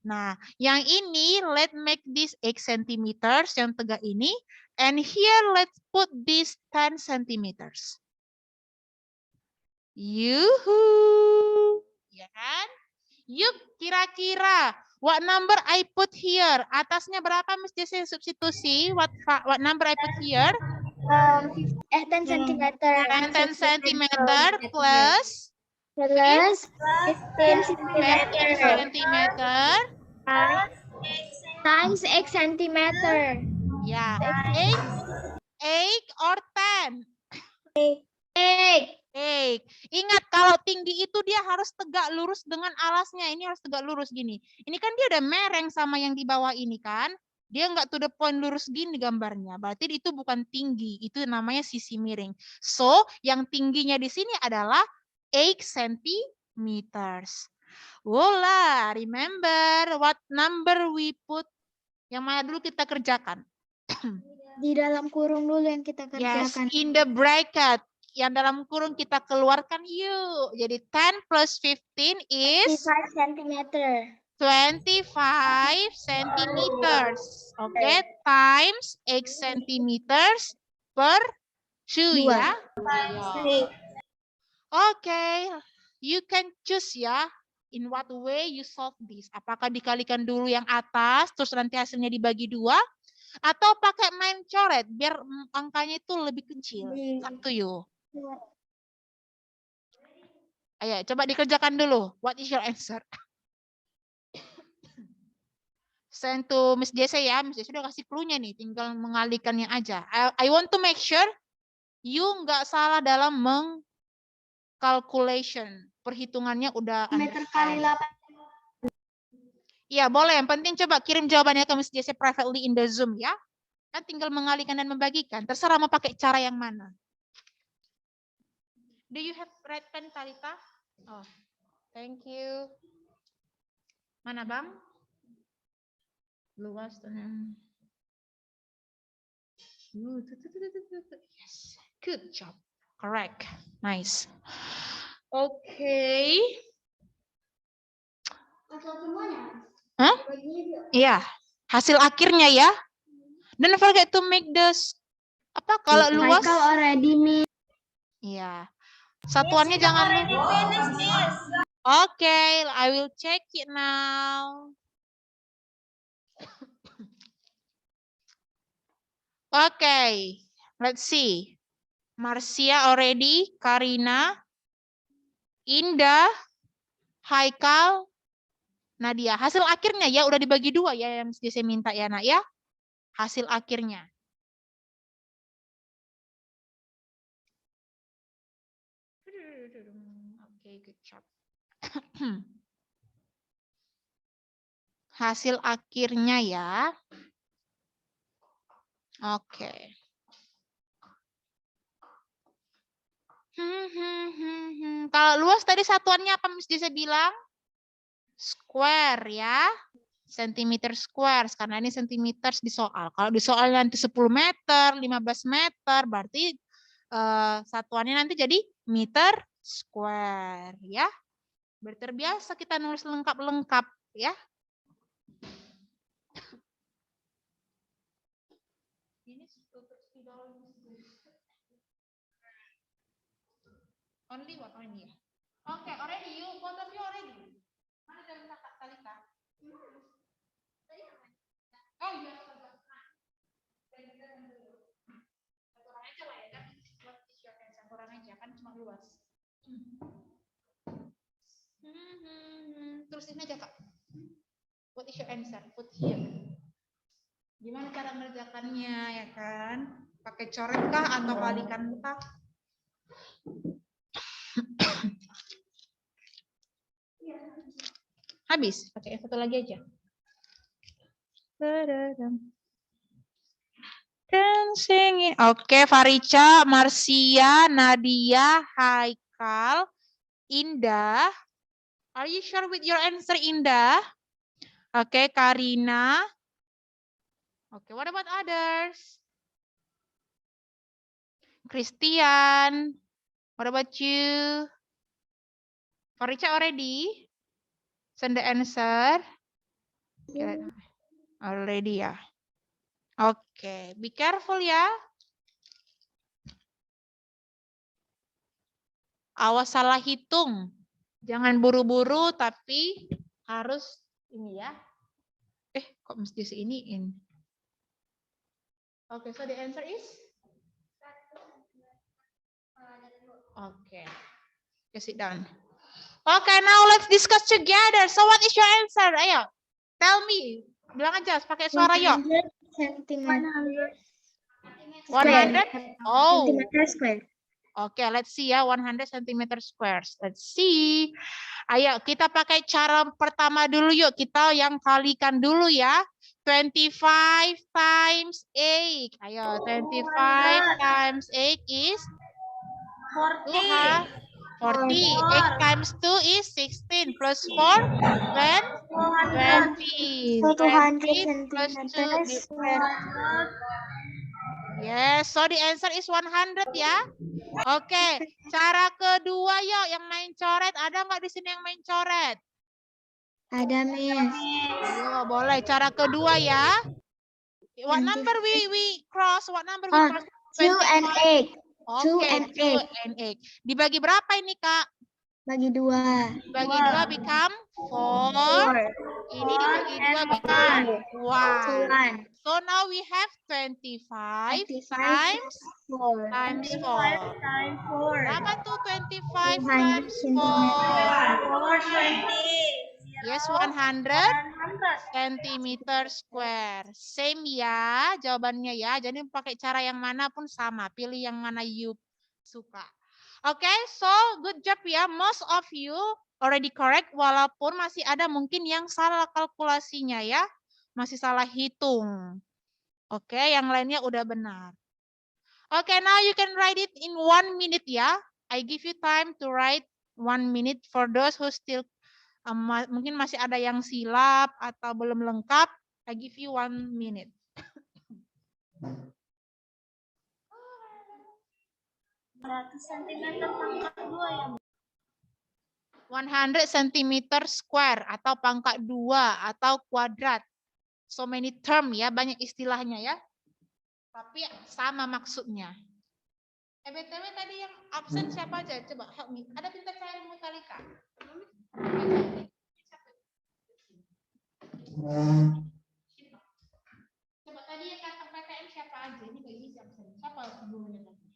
nah yang ini let's make this 8 centimeters yang tegak ini, and here let's put this 10 centimeters. Yuhu, ya kan? Yuk, kira-kira what number I put here? Atasnya berapa Miss Jesse substitusi? What number I put here? 10 centimeter. 10 centimeter plus 15 centimeter times 8 centimeter. ya, 8 or 10? 8. 8. Ingat kalau tinggi itu dia harus tegak lurus dengan alasnya. Ini harus tegak lurus gini. Ini kan dia udah mereng sama yang di bawah ini kan. Dia nggak to the point lurus gini gambarnya. Berarti itu bukan tinggi. Itu namanya sisi miring. So, yang tingginya di sini adalah 8 centimeters. Wola, remember what number we put? Yang mana dulu kita kerjakan? Di dalam kurung dulu yang kita Yes, kerjakan. in the bracket. Yang dalam kurung kita keluarkan yuk. Jadi 10 plus 15 is 25 centimeter. 25 centimeters. Oke, times 8 centimeters per 2 ya. Oke, you can choose ya. In what way you solve this? Apakah dikalikan dulu yang atas, terus nanti hasilnya dibagi 2? Atau pakai main coret, biar angkanya itu lebih kecil. Up to you. Ayo, coba dikerjakan dulu. What is your answer? Send to Miss Jesse ya. Miss Jesse udah kasih clue-nya nih. Tinggal mengalihkannya aja. I want to make sure you nggak salah dalam calculation. Perhitungannya udah Meter kali 8. Iya, boleh. Yang penting coba kirim jawabannya ke Miss Jesse privately in the Zoom ya. Kan tinggal mengalihkan dan membagikan. Terserah mau pakai cara yang mana. Do you have red pen, Talita? Oh, thank you. Mana, Bang? Luas. Yes, good job. Correct. Nice. Okay. Hah? Iya, hasil akhirnya ya. Don't forget to make this apa kalau luas? Already nih. Iya. Satuannya jangan lupa. Okay, I will check it now. Okay, let's see. Marcia already, Karina, Indah, Haikal, Nadia. Hasil akhirnya ya udah dibagi 2 ya yang saya minta ya nak ya. Hasil akhirnya. Oke, good job. Hasil akhirnya ya. Oke. Kalau luas tadi satuannya apa Miss Jesse bilang? Square ya. Centimeter square. Karena ini centimeter di soal. Kalau di soal nanti 10 meter, 15 meter, berarti satuannya nanti jadi meter square ya. Terbiasa kita nulis lengkap-lengkap ya. Only what only? Okay, already you both of you already. Mana jam kakak Talita? Oh iya. Satu orang aja lah ya kan. What is your answer? Satu orang aja kan cuma luas. Terusin aja kak. What is your answer? Put here. Gimana cara mengerjakannya ya kan? Pakai coret kah atau kalikan kah? Habis. Pakai yang satu lagi aja. Dancing. Oke, Farica, Marsia, Nadia, Haikal, Indah. Are you sure with your answer, Indah? Oke, Karina. Oke, what about others? Christian. What about you? Farica already? Send the answer. Okay. Already ya. Oke, be careful ya. Awas salah hitung. Jangan buru-buru tapi harus ini ya. Kok mesti seiniin? Oke, so the answer is? Oke. Okay, sit down. Okay, now let's discuss together. So what is your answer? Ayo, tell me. Bilang aja, pakai suara yuk. 100 cm. 100? Oh. Centimeter square. Oke, let's see ya, 100 cm squares. Let's see. Ayo, kita pakai cara pertama dulu yuk. Kita yang kalikan dulu ya. 25 times 8. Ayo, 25 times 8 is 40. 40. 8 times 2 is 16 plus 4 then 20. 200 plus centimeter 2. square. Yes, so the answer is 100 ya. Oke, cara kedua yuk yang main coret. Ada nggak di sini yang main coret? Ada, Miss. Ayo, boleh. Cara kedua ya. What number we cross? What number we cross? 2 and 8. Oke, 2 and 8. Dibagi berapa ini, Kak? Bagi 2. Bagi 2 become 4. Ini dibagi 2 become 1. So now we have 25 times 4. Berapa tuh 25 times 4? Yes, 100 centimeter square. Same ya jawabannya ya. Jadi pakai cara yang mana pun sama. Pilih yang mana you suka. Oke, so good job ya. Most of you already correct. Walaupun masih ada mungkin yang salah kalkulasinya ya. Masih salah hitung. Oke, yang lainnya udah benar. Oke, now you can write it in 1 minute ya. I give you time to write 1 minute for those who still mungkin masih ada yang silap atau belum lengkap. I give you 1 minute. 100 cm square atau pangkat 2 atau kuadrat. So many term ya, banyak istilahnya ya. Tapi sama maksudnya. BTW tadi yang absen siapa aja? Coba help me. Ada pintar saya yang Mutalika. Coba tadi yang kata PTM siapa aja? Ini gak isi absen. Siapa sebelumnya tadi?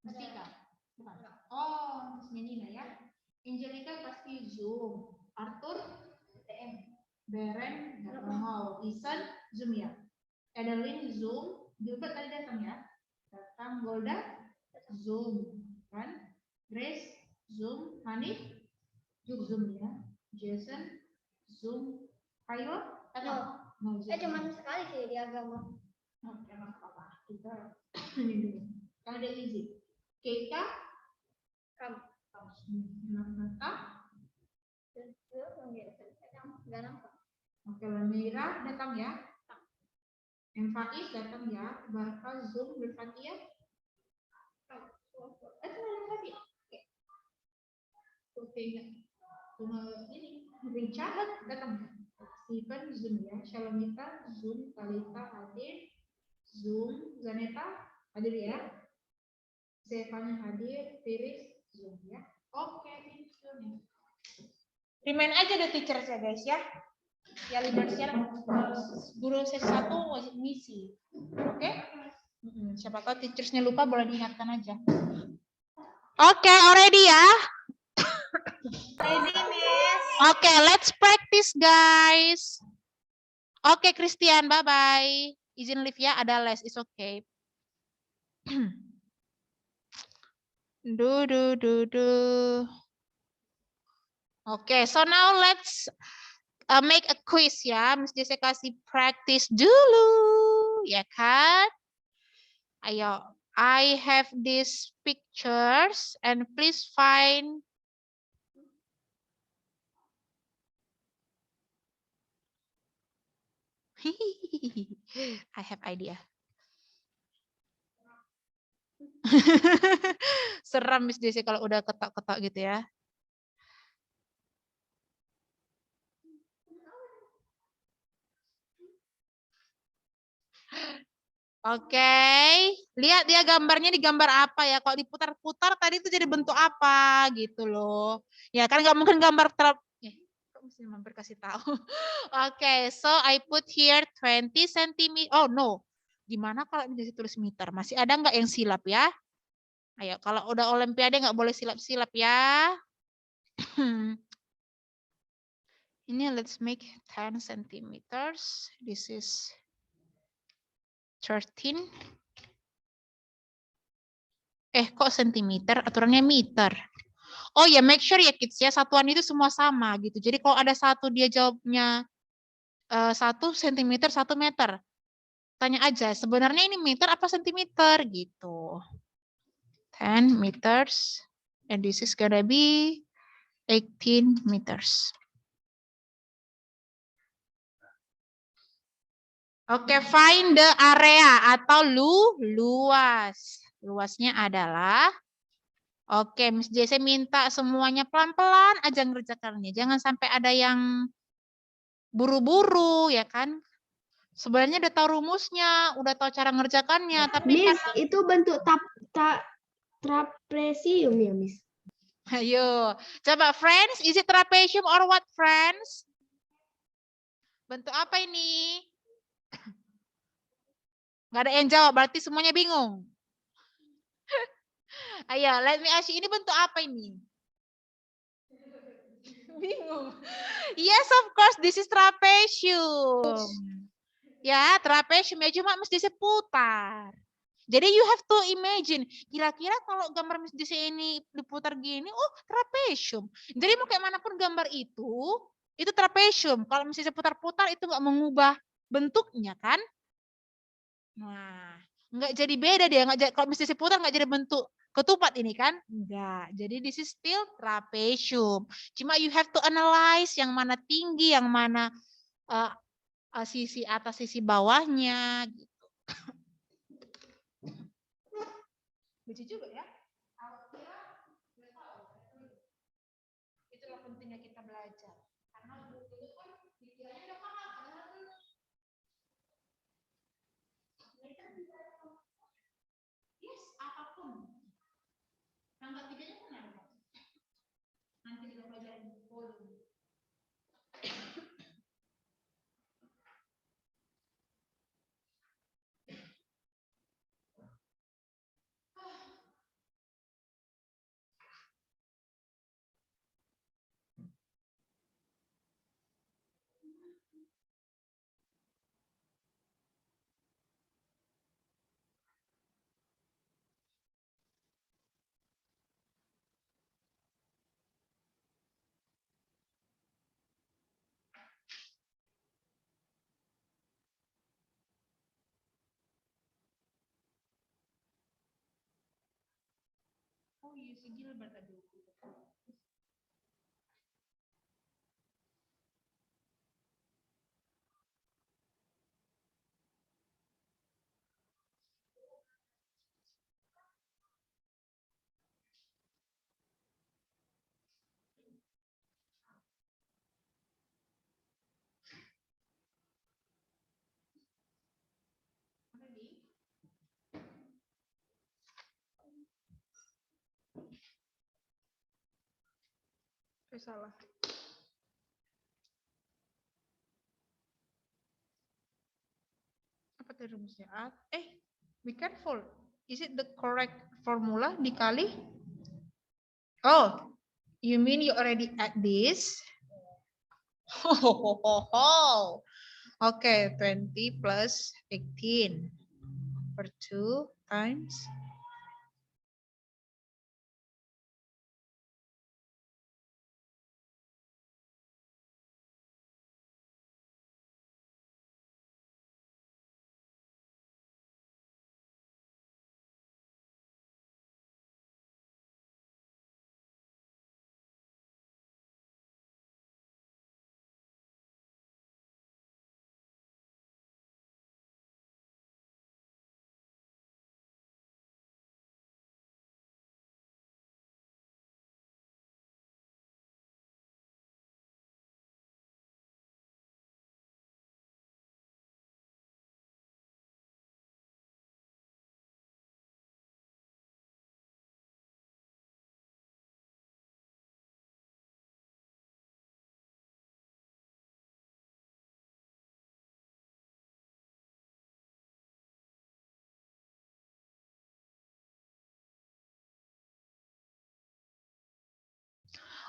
Mustika. Bukan. Oh, Miss Menina ya. Angelica pasti Zoom. Arthur PTM. Beren nggak mau. Isan Zoom ya. Adeline Zoom. Gilbert tadi datang ya. Datang. Golda Zoom kan. Grace Zoom. Hanif Zoom ya. Jason Zoom. Kayo datang. No, Cuma sekali sih di agama. Oke, apa-apa. Kita ini dulu. Karena ada izin. Keika Kamu. Nata. Oke, Lamira datang ya. Faiz datang ya. Barka Zoom berfatia. Oke. Oke. Ini Richard datang ya. Stephen Zoom ya. Shalomita Zoom. Talita hadir. Zoom. Zaneta hadir ya. Stefani hadir. Tiris Zoom ya. Oke, Zoom. Remind aja the teachers ya guys ya. Ya leadership guru sesi 1 wajib misi. Oke? Siapa tahu teachersnya lupa boleh diingatkan aja. Oke, already ya? Ready, Miss. Oke, let's practice guys. Oke, Christian, bye-bye. Izin leave ya, ada les, it's okay. Oke, so now let's make a quiz ya. Miss Jesse kasih practice dulu, ya kan? Ayo, I have these pictures and please find I have idea. Seram Miss Jesse kalau udah ketok-ketok gitu ya. Oke, lihat dia gambarnya di gambar apa ya? Kalau diputar-putar tadi itu jadi bentuk apa gitu loh. Ya kan nggak mungkin gambar kok mesti mampir kasih tahu. Oke, so I put here 20 cm. Oh no, gimana kalau menjadi tulis meter? Masih ada nggak yang silap ya? Ayo, kalau udah olimpiade nggak boleh silap-silap ya. Ini let's make 10 centimeters. This is 13. Kok sentimeter? Aturannya meter. Oh ya, make sure ya kids ya, satuan itu semua sama gitu. Jadi kalau ada satu dia jawabnya 1 cm, 1 meter. Tanya aja, sebenarnya ini meter apa sentimeter gitu. 10 meters. And this is gonna be 18 meters. Oke, find the area atau luas. Luasnya adalah, oke, Miss Jesse minta semuanya pelan-pelan aja ngerjakannya. Jangan sampai ada yang buru-buru ya kan. Sebenarnya udah tahu rumusnya, udah tahu cara ngerjakannya, tapi Miss, itu bentuk trapesium ya, Miss? ayo, coba friends, is it trapezium or what friends? Bentuk apa ini? Gak ada yang jawab, berarti semuanya bingung. Ayo, let me ask you, ini bentuk apa ini? Bingung. Yes, of course, this is trapezium. Ya, trapezium ya, cuma mesti seputar. Jadi you have to imagine, kira-kira kalau gambar Miss Desi ini diputar gini, oh trapezium. Jadi mau kayak manapun gambar itu trapezium. Kalau misalnya putar-putar itu nggak mengubah bentuknya kan? Nah, nggak jadi beda dia. Kalau misalnya putar nggak jadi bentuk ketupat ini kan? Enggak. Jadi this is still trapezium. Cuma you have to analyze yang mana tinggi, yang mana sisi atas, sisi bawahnya. Lucu juga ya. Itulah pentingnya kita belajar. Karena buku itu kan pikirannya udah paham. Yes, apapun. Tanggal 3-nya kan ada. Nanti kita pelajarin volume. Oh iya, si Gilbert ada. Salah. Apa tadi rumusnya? Be careful. Is it the correct formula dikali? Oh, you mean you already add this? Okay, 20 plus 18 per 2 times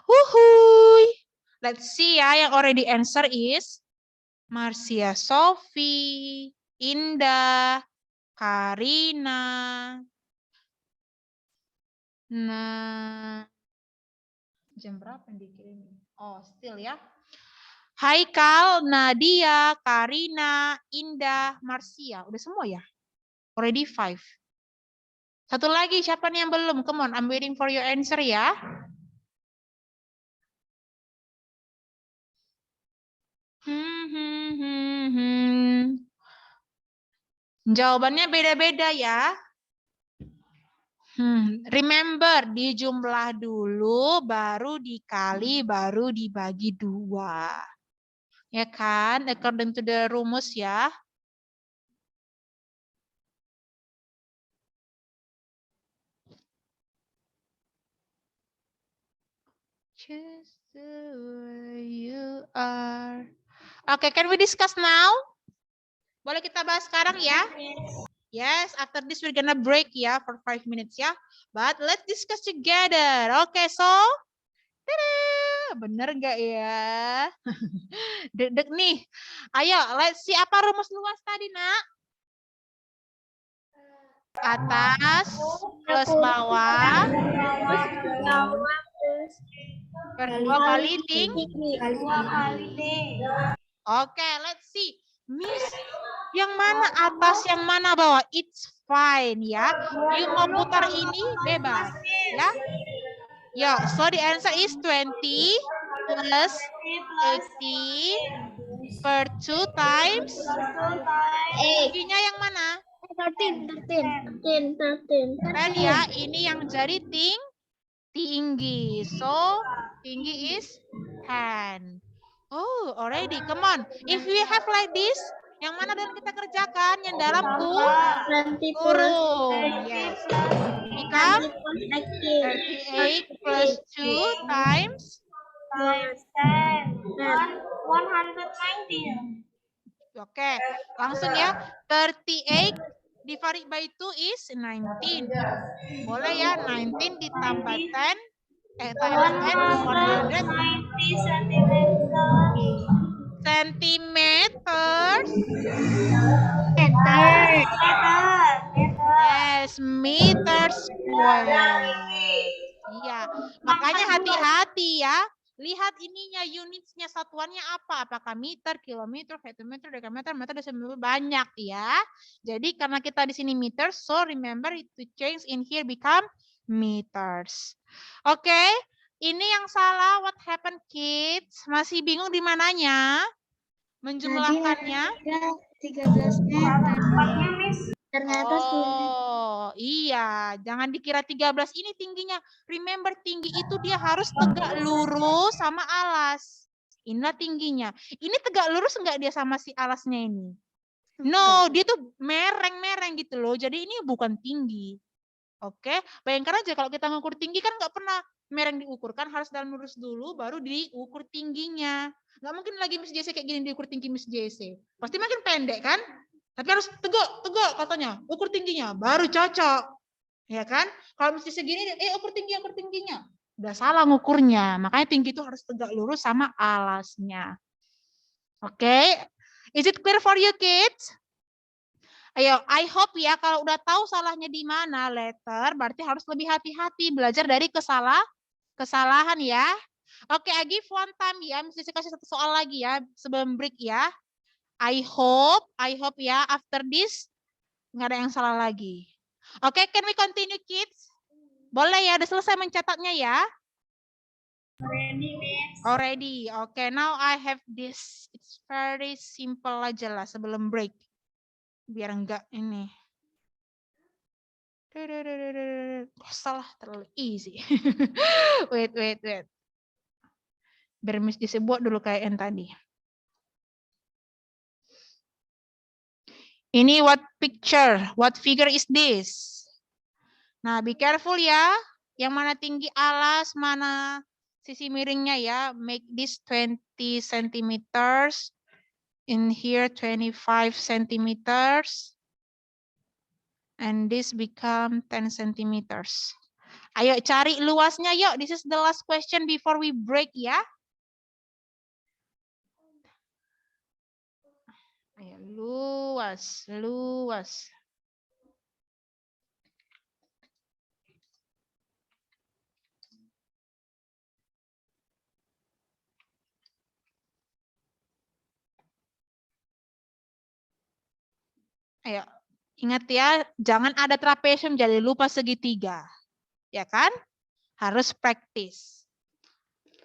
Huhuy. Let's see ya, yang already answer is Marcia, Sophie, Indah, Karina. Nah, jam berapa yang dikirim? Oh, still ya. Haikal, Nadia, Karina, Indah, Marcia. Udah semua ya? Already 5. Satu lagi, siapa nih yang belum? Come on, I'm waiting for your answer ya. Jawabannya beda-beda ya. Remember, dijumlah dulu, baru dikali, baru dibagi 2. Ya kan? According to the rumus ya. Just the way you are. Okay, can we discuss now? Boleh kita bahas sekarang ya? Yes, after this we're gonna break ya for 5 minutes ya. But let's discuss together. Okay, so bener nggak ya? Deg-deg nih. Ayo, let's see apa rumus luas tadi, Nak? Atas plus bawah per 2 kali tinggi. Oke, let's see. Miss, yang mana atas, yang mana bawah? It's fine ya. You mau putar ini bebas ya. Yo, so the answer is 20 plus 18 per 2 times tingginya yang mana? 13. Kan ya, ini yang jadi tinggi. So, tinggi is 10. Oh, already. Come on. If we have like this, yang mana dan kita kerjakan? Yang dalam kurung. Yes. Become 38 plus 2 times 10. 190. Oke, langsung ya. 38 divided by 2 is 19. Boleh ya, 19 ditambah 10. Times 10, 190 centimeters. Yes, meter square. Iya, makanya hati-hati ya. Lihat ininya, unitsnya, satuannya apa? Apakah meter, kilometer, centimeter, decameter, meter, desimeter, banyak ya. Jadi karena kita di sini meter, so remember to change in here become meters. Oke, ini yang salah. What happened, kids? Masih bingung di mananya? Menjumlahkannya? 13 ternyata Oh, iya. Jangan dikira 13 ini tingginya. Remember, tinggi itu dia harus tegak lurus sama alas. Inilah tingginya. Ini tegak lurus enggak dia sama si alasnya ini? No, dia tuh mereng-mereng gitu loh. Jadi ini bukan tinggi. Oke, bayangkan aja kalau kita ngukur tinggi kan nggak pernah mereng diukur, kan harus dalam lurus dulu baru diukur tingginya. Nggak mungkin lagi Miss JC kayak gini diukur tinggi Miss JC. Pasti makin pendek kan? Tapi harus tegak katanya, ukur tingginya baru cocok. Ya kan? Kalau Miss JC gini, ukur tingginya. Udah salah ngukurnya. Makanya tinggi itu harus tegak lurus sama alasnya. Oke. Is it clear for you kids? Ayo, I hope ya kalau udah tahu salahnya di mana letter, berarti harus lebih hati-hati belajar dari kesalahan ya. Oke, I give one time ya, mesti kasih satu soal lagi ya sebelum break ya. I hope ya after this nggak ada yang salah lagi. Oke, can we continue kids? Boleh ya, udah selesai mencatatnya ya? Already. Oke, now I have this. It's very simple aja lah sebelum break. Biar enggak ini. Salah, terlalu easy. wait. Biar Miss Jesse buat dulu kayak yang tadi. Ini what picture? What figure is this? Nah, be careful ya. Yang mana tinggi alas, mana sisi miringnya ya. Make this 20 centimeters. In here 25 centimeters. And this become 10 centimeters. Ayo cari luasnya yuk. This is the last question before we break ya. Ayo luas, luas. Ayo, ingat ya, jangan ada trapesium, jadi lupa segitiga. Ya kan? Harus praktis.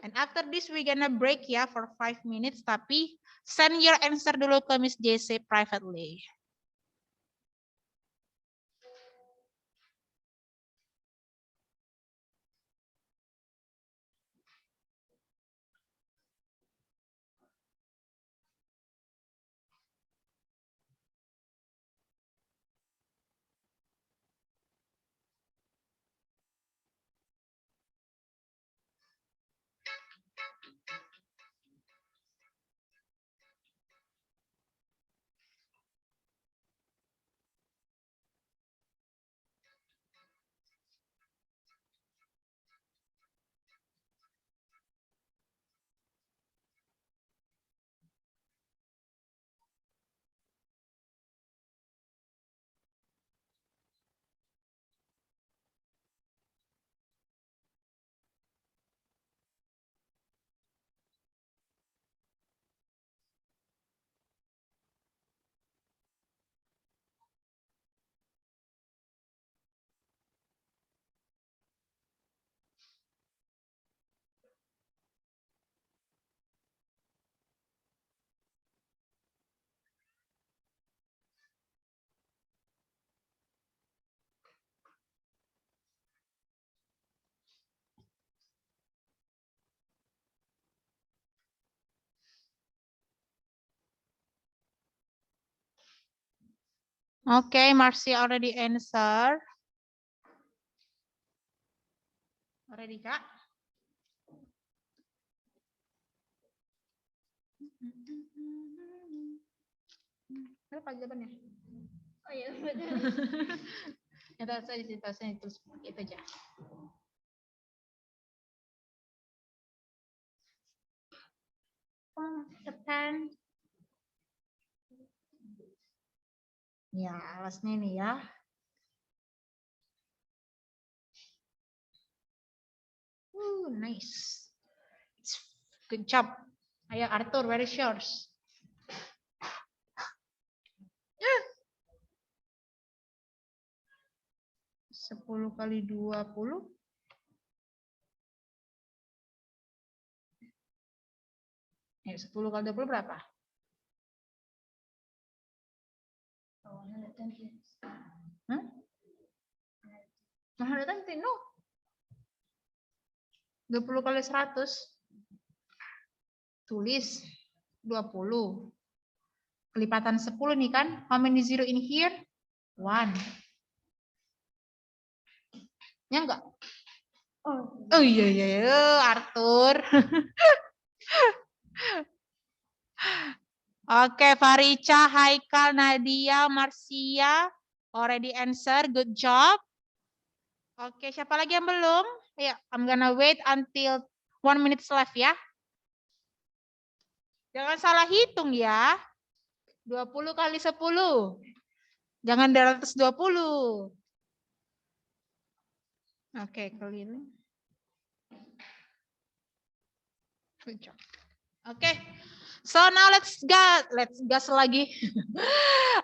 And after this, we're gonna break ya for 5 minutes, tapi send your answer dulu ke Miss JC privately. Okay, Marcy already answer. Ready, Kak? Apa jawabannya? Oh iya, betul. Ya, saya itu seperti itu aja. Tekan. Ya, alasnya ini ya. Nice. Good job. Ayo Arthur, where is yours? Sepuluh kali 20. Ya, 10 kali 20 berapa? 120. Hah? 120, no. 20 kali 100. Tulis 20. Kelipatan 10 nih kan. How many zero in here? 1. Ya enggak? Oh iya, Arthur. Oke, Farica, Haikal, Nadia, Marcia, already answer. Good job. Oke, siapa lagi yang belum? Ayo, I'm gonna wait until 1 minute left ya. Jangan salah hitung ya. 20 kali 10. Jangan 220. Oke, keliling. Good job. Oke. So now let's gas lagi.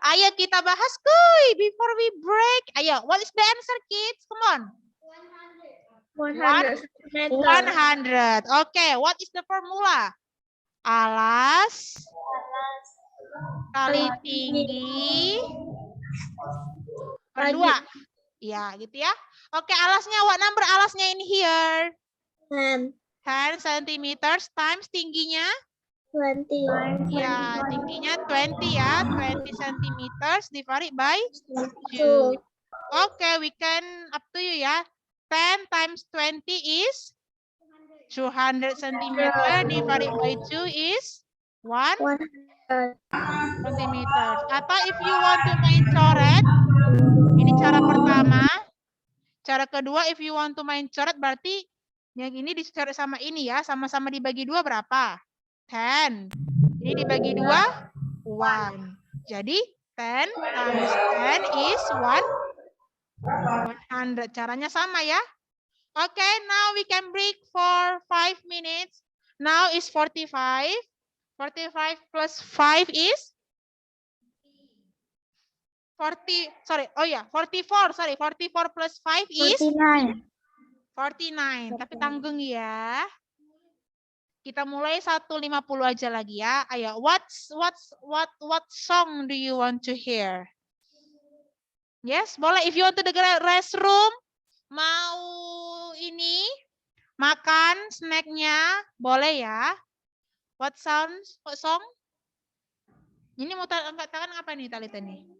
Ayo kita bahas kuy before we break. Ayo, what is the answer kids? Come on. 100. 100. Okay, what is the formula? Alas kali tinggi per 2. Ya, gitu ya. Oke, alasnya what number alasnya in here? 10 centimeters times tingginya 20. ya, tingginya 20 ya, 20 centimeters divided by 2. Okay, we can up to you ya. 10 times 20 is 200 centimeter divided by 2 is 1 centimeter. Atau if you want to main coret, ini cara pertama. Cara kedua, if you want to main coret, berarti yang ini dicoret sama ini ya. Sama-sama dibagi 2 berapa? 10. Ini dibagi 2, 1. Jadi 10 times 10 is 100. Caranya sama ya. Okay, now we can break for 5 minutes. Now is 45. 45 plus 5 is 44 plus 5 is 49. Tapi tanggung ya. Kita mulai 150 aja lagi ya. Ayo, what song do you want to hear? Yes, boleh. If you want to dengar restroom, mau ini makan snacknya, boleh ya. What song? Ini mau angkat tangan apa nih Talita nih?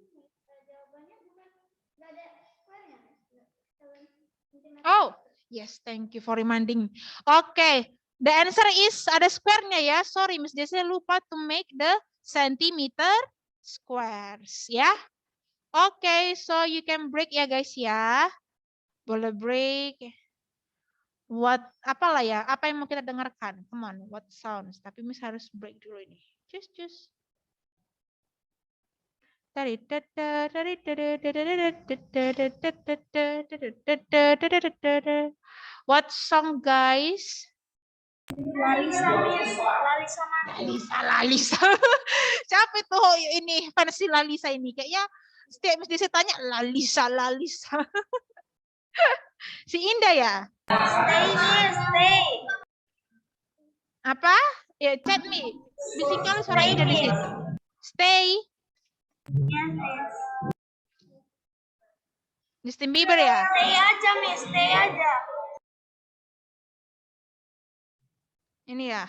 Oh, yes, thank you for reminding. Okay, the answer is ada square-nya ya. Sorry, Miss Desi lupa to make the centimeter squares ya. Okay, so you can break ya guys ya. Boleh break. What apalah ya? Apa yang mau kita dengarkan? Come on, what sounds? Tapi Miss harus break dulu ini. Just. What song guys? Lalisa. Siapa itu ini fancy Lalisa ini? Kayaknya setiap mesti saya tanya Lalisa. Si Indah ya? Stay. Apa? Ya, chat me. Bising kali suara Indah di situ. Stay. Yes. Justin Bieber ya? Stay aja, Miss. Stay aja. Ini ya?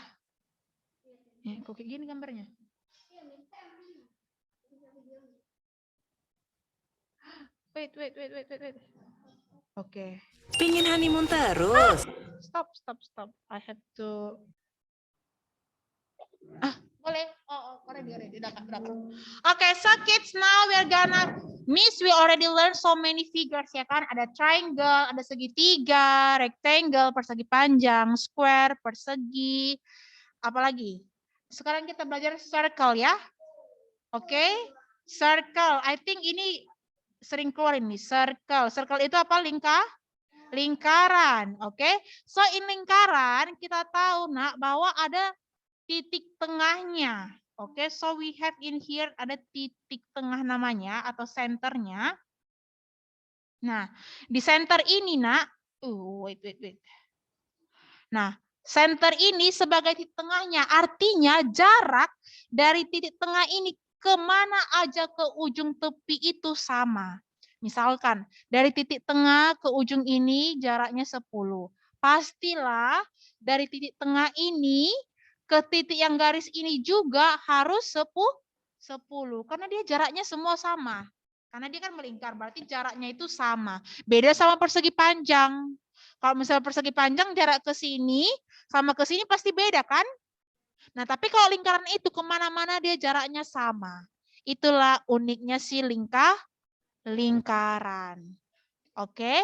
Ya, kok kayak gini gambarnya? Wait. Oke. Pingin honeymoon terus. Stop. I have to. Boleh. Already. Dapat. Okay, so kids, now we're gonna we already learned so many figures ya kan? Ada triangle, ada segitiga, rectangle, persegi panjang, square, persegi, apalagi? Sekarang kita belajar circle ya. Oke? Circle. I think ini sering keluar ini, circle. Circle itu apa? Lingkaran. Oke? So in lingkaran kita tahu nak bahwa ada titik tengahnya. Oke, so we have in here ada titik tengah namanya atau senternya. Nah, di center ini nak, wait. Nah, center ini sebagai titik tengahnya, artinya jarak dari titik tengah ini kemana aja ke ujung tepi itu sama. Misalkan dari titik tengah ke ujung ini jaraknya 10. Pastilah dari titik tengah ini ke titik yang garis ini juga harus 10 karena dia jaraknya semua sama. Karena dia kan melingkar, berarti jaraknya itu sama. Beda sama persegi panjang. Kalau misalnya persegi panjang jarak ke sini sama ke sini pasti beda kan? Nah, tapi kalau lingkaran itu kemana-mana dia jaraknya sama. Itulah uniknya si lingkaran. Oke.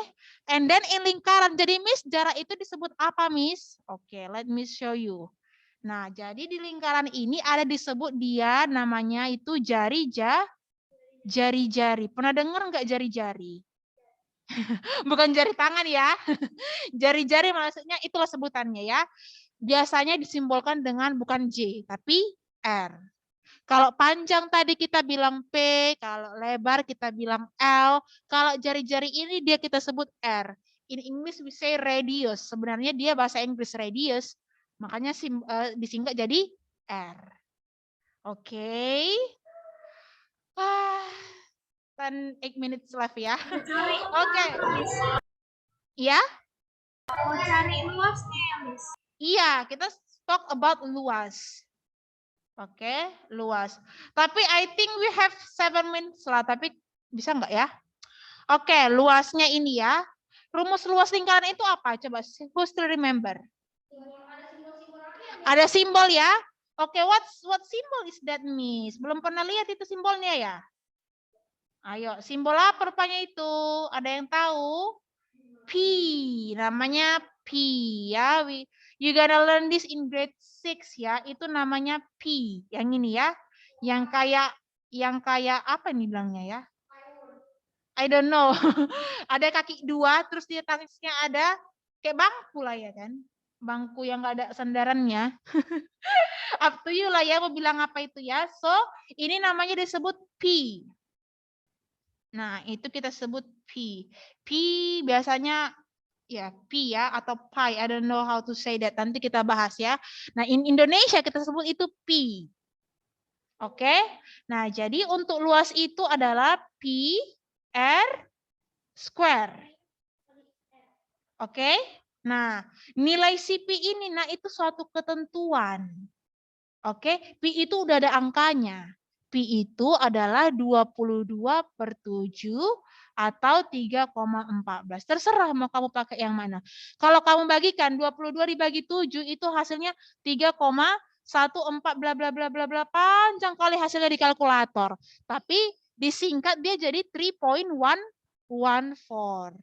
And then in lingkaran. Jadi Miss, jarak itu disebut apa Miss? Oke, let me show you. Nah, jadi di lingkaran ini ada disebut dia namanya itu jari-jari. Pernah dengar nggak jari-jari? Bukan jari tangan ya. Jari-jari maksudnya itulah sebutannya ya. Biasanya disimbolkan dengan bukan J, tapi R. Kalau panjang tadi kita bilang P, kalau lebar kita bilang L, kalau jari-jari ini dia kita sebut R. In English we say radius. Sebenarnya dia bahasa Inggris radius. Makanya disingkat jadi R. Oke. 8 minutes left ya. Oke. Iya? Mau cari luasnya ya, Miss? Iya, kita talk about luas. Oke, luas. Tapi I think we have 7 minutes lah, tapi bisa nggak ya? Oke, luasnya ini ya. Rumus luas lingkaran itu apa? Coba, who still remember? Ada simbol ya? Oke, what symbol is that, Miss? Belum pernah lihat itu simbolnya ya? Ayo, simbol apa rupanya itu? Ada yang tahu? P, namanya P ya. You gonna learn this in grade 6 ya. Itu namanya P. Yang ini ya. Yang kayak apa nih bilangnya ya? I don't know. Ada kaki dua, terus di atasnya ada kayak bangku lah ya kan. Bangku yang nggak ada sandarannya. Up to you lah ya mau bilang apa itu ya. So, ini namanya disebut P. Nah, itu kita sebut P. P biasanya ya P ya atau pi. I don't know how to say that. Nanti kita bahas ya. Nah, in Indonesia kita sebut itu P. Oke. Nah, jadi untuk luas itu adalah P R square. Oke. Nah, nilai CP ini itu suatu ketentuan. Oke, Pi itu udah ada angkanya. Pi itu adalah 22/7 atau 3,14. Terserah mau kamu pakai yang mana. Kalau kamu bagikan 22 dibagi 7 itu hasilnya 3,14 bla bla bla bla bla, panjang kali hasilnya di kalkulator. Tapi disingkat dia jadi 3.114.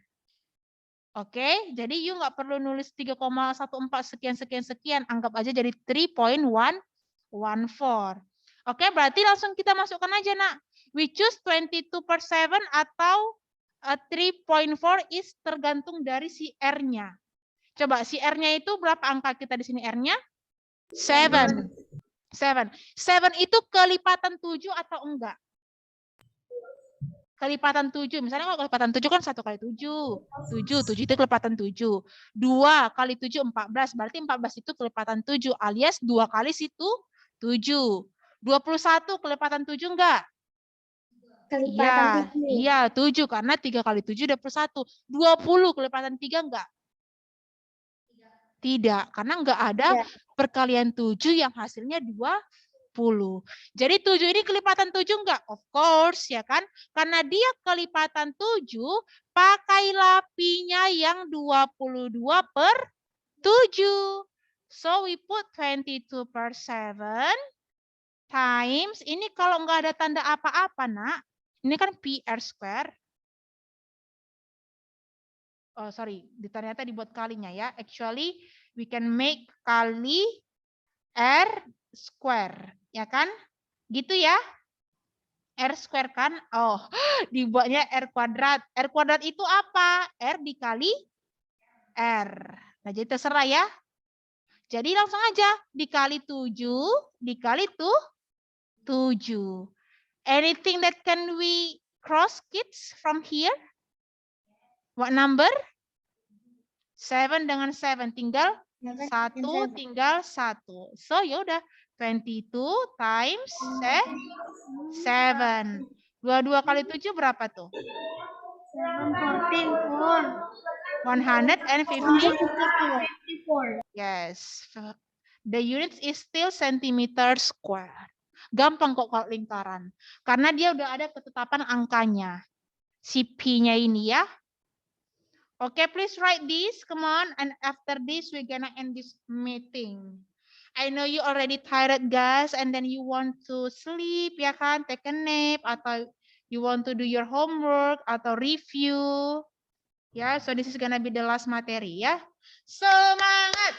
Oke, jadi you nggak perlu nulis 3,14 sekian sekian sekian, anggap aja jadi 3.114. Oke, berarti langsung kita masukkan aja, Nak. We choose 22/7 atau 3.4 is tergantung dari si R-nya. Coba si R-nya itu berapa angka kita di sini R-nya? 7. 7 itu kelipatan 7 atau enggak? Kelipatan 7. Misalnya kalau kelipatan 7 kan 1 kali 7. 7 itu kelipatan 7. 2 kali 7, 14. Berarti 14 itu kelipatan 7 alias 2 kali situ 7. 21 kelipatan 7 enggak? Iya, 7 karena 3 kali 7 21. 20 kelipatan 3 enggak? Tidak, karena enggak ada perkalian 7 yang hasilnya 20. Jadi 7 ini kelipatan 7 enggak? Of course, ya kan? Karena dia kelipatan 7, pakailah pi-nya yang 22/7. So we put 22/7 times, ini kalau enggak ada tanda apa-apa, Nak. Ini kan pi r square. Oh, sorry, ternyata dibuat kalinya ya. Actually, we can make kali r square, ya kan? Gitu ya. R square kan? Oh, dibuatnya R kuadrat. R kuadrat itu apa? R dikali R. Nah, jadi terserah ya. Jadi langsung aja. Dikali 7, dikali 7. Anything that can we cross, kids, from here? What number? 7 dengan 7. Tinggal 1, tinggal 1. So, yaudah. 22 times 7. 22 kali 7 berapa tuh? 154. Yes. The unit is still centimeter square. Gampang kok kalau lingkaran. Karena dia udah ada ketetapan angkanya. Si P-nya ini ya. Okay, please write this. Come on. And after this, we're gonna end this meeting. I know you already tired, guys, and then you want to sleep, ya kan? Take a nap, atau you want to do your homework, atau review. Ya, so this is gonna be the last materi, ya. Semangat!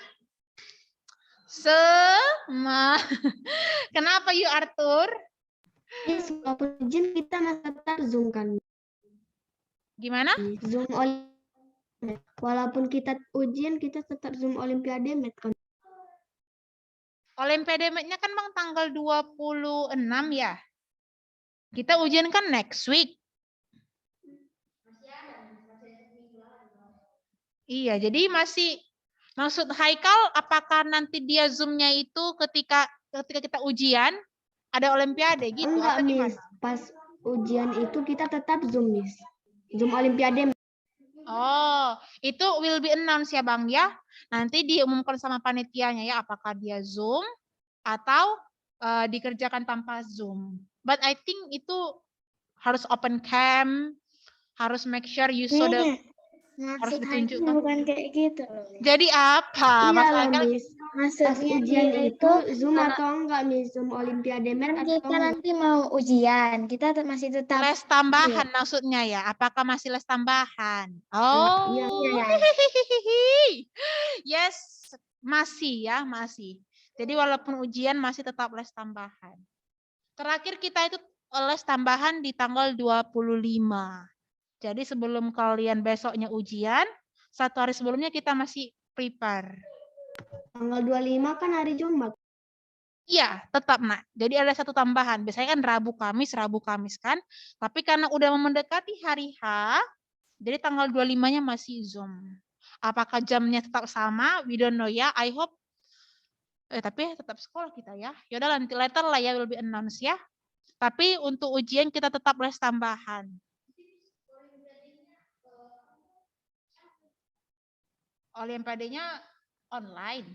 Kenapa you, Arthur? Walaupun ujian kita masih tetap Zoom kan? Gimana? Zoom walaupun kita ujian, kita tetap Zoom Olimpiade Met kan? Olimpiade Met-nya kan Bang tanggal 26 ya. Kita ujian kan next week. Iya, jadi masih maksud Haikal apakah nanti dia Zoom-nya itu ketika kita ujian ada Olimpiade gitu? Enggak, Miss. Pas ujian itu kita tetap Zoom, Miss. Zoom Olimpiade. Oh, itu will be announced ya Bang ya. Nanti diumumkan sama panitianya ya apakah dia Zoom atau dikerjakan tanpa Zoom. But I think itu harus open cam, harus make sure you show the Harus ditunjukkan. bukan kayak gitu loh. Jadi apa? Iya Mas loh, Haikal Miss. Pas Maksudnya ujian dia itu Zoom karena atau enggak, Miss? Zoom Olimpiade Med kan atau kita enggak? nanti mau ujian, kita masih tetap les tambahan maksudnya ya? Apakah masih les tambahan? Oh, iya. yes, masih ya, masih. Jadi walaupun ujian masih tetap les tambahan. Terakhir kita itu les tambahan di tanggal 25. Jadi sebelum kalian besoknya ujian, 1 hari sebelumnya kita masih prepare. Tanggal 25 kan hari Jumat. Iya, tetap nak. Jadi ada 1 tambahan. Biasanya kan Rabu Kamis kan. Tapi karena udah mendekati hari H, jadi tanggal 25-nya masih Zoom. Apakah jamnya tetap sama? We don't know ya. I hope. Tapi tetap sekolah kita ya. Yaudah nanti later lah ya, will be announce ya. Tapi untuk ujian kita tetap les tambahan. Olimpiadenya online.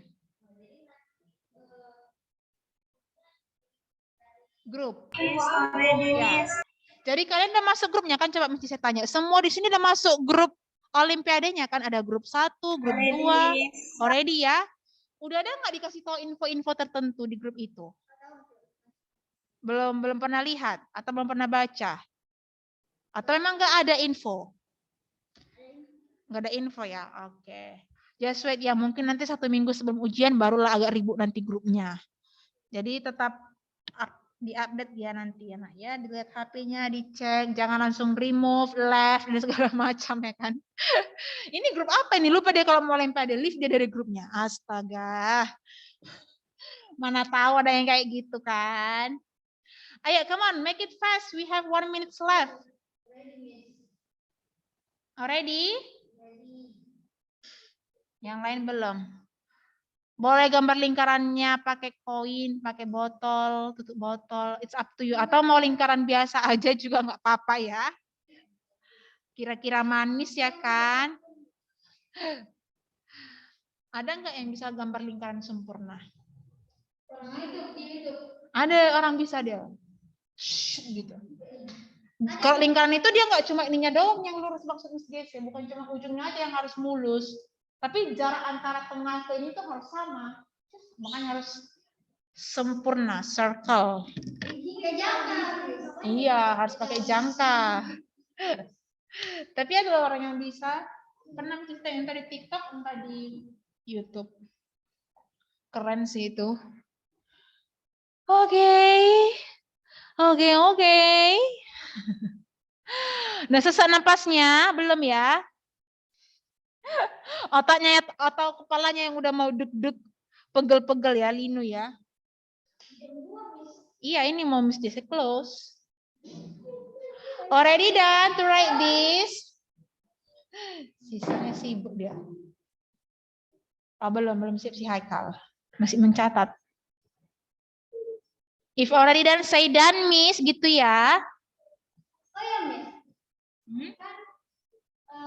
Grup. Ya. Jadi kalian udah masuk grupnya kan? Coba mesti saya tanya. Semua di sini udah masuk grup Olimpiadenya kan? Ada grup 1, grup 2. Already ya? Udah ada nggak dikasih tahu info-info tertentu di grup itu? Belum pernah lihat atau belum pernah baca? Atau memang nggak ada info? Nggak ada info ya? Oke. Just wait ya, mungkin nanti 1 minggu sebelum ujian barulah agak ribut nanti grupnya. Jadi tetap diupdate ya nanti ya nak ya, dilihat HP-nya, dicek, jangan langsung remove, left dan segala macam ya kan. Ini grup apa ini? Lupa deh kalau mau Olimpiade, leave dia dari grupnya. Astaga. Mana tahu ada yang kayak gitu kan. Ayo, come on, make it fast. We have 1 minute left. Already? Yang lain belum. Boleh gambar lingkarannya pakai koin, pakai botol, tutup botol. It's up to you. Atau mau lingkaran biasa aja juga nggak apa-apa ya. Kira-kira manis ya kan? Ada nggak yang bisa gambar lingkaran sempurna? Ada orang bisa dia. Gitu. Kalau lingkaran itu dia nggak cuma ininya doang yang lurus maksudnya GC, bukan cuma ujungnya aja yang harus mulus. Tapi jarak antara tengah ke ini tuh harus sama. Makanya harus sempurna, circle. Iya, harus pakai jangka. Tapi ada orang yang bisa. Pernah kita entah di TikTok, entah di YouTube. Keren sih itu. Oke. Nah, sesak napasnya belum ya? Otaknya atau kepalanya yang udah mau deg-deg, pegel-pegel ya, linu ya. Iya, ini mau mesti close. Already done to write this? Sisanya sibuk dia. Oh, belum siap si Haikal. Masih mencatat. If already done, say done, Miss, gitu ya. Oh ya, Miss. Kan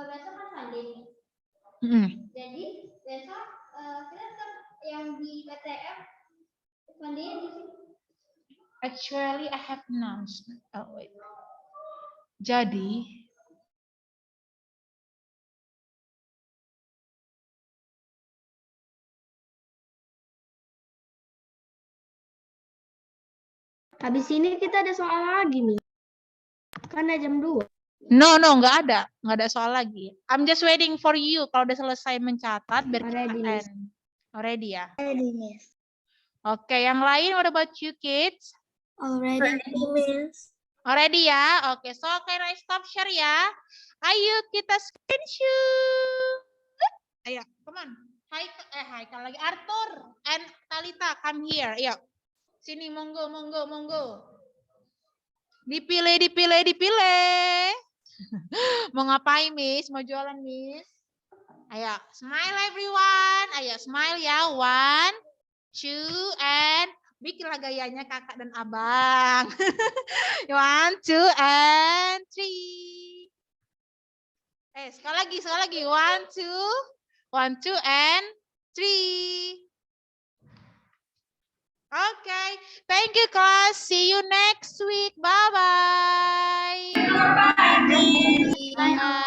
besok kan Sunday. Jadi besok kita tetap yang di PTM Sunday di sini. Actually, I have announcement. Oh, wait. Jadi, habis ini kita ada soal lagi nih. Kan ada jam 2. no, nggak ada soal lagi. I'm just waiting for you. Kalau udah selesai mencatat, biar kita end. Already ya? Already, Miss. Oke, yang lain, what about you kids? Already, Miss. Already ya? Oke, so can I stop share ya? Ayo kita screenshot. Ayo, come on. Haikal lagi. Arthur and Talita, come here. Ayo. Sini, monggo. Dipilih. Mau ngapain, Miss? Mau jualan, Miss? Ayo, smile everyone. Ayo, smile ya. 1, 2, and bikinlah gayanya kakak dan abang. 1, 2, and 3. Sekali lagi. 1, 2, and 3. Okay. Thank you, class. See you next week. Bye-bye. Bye.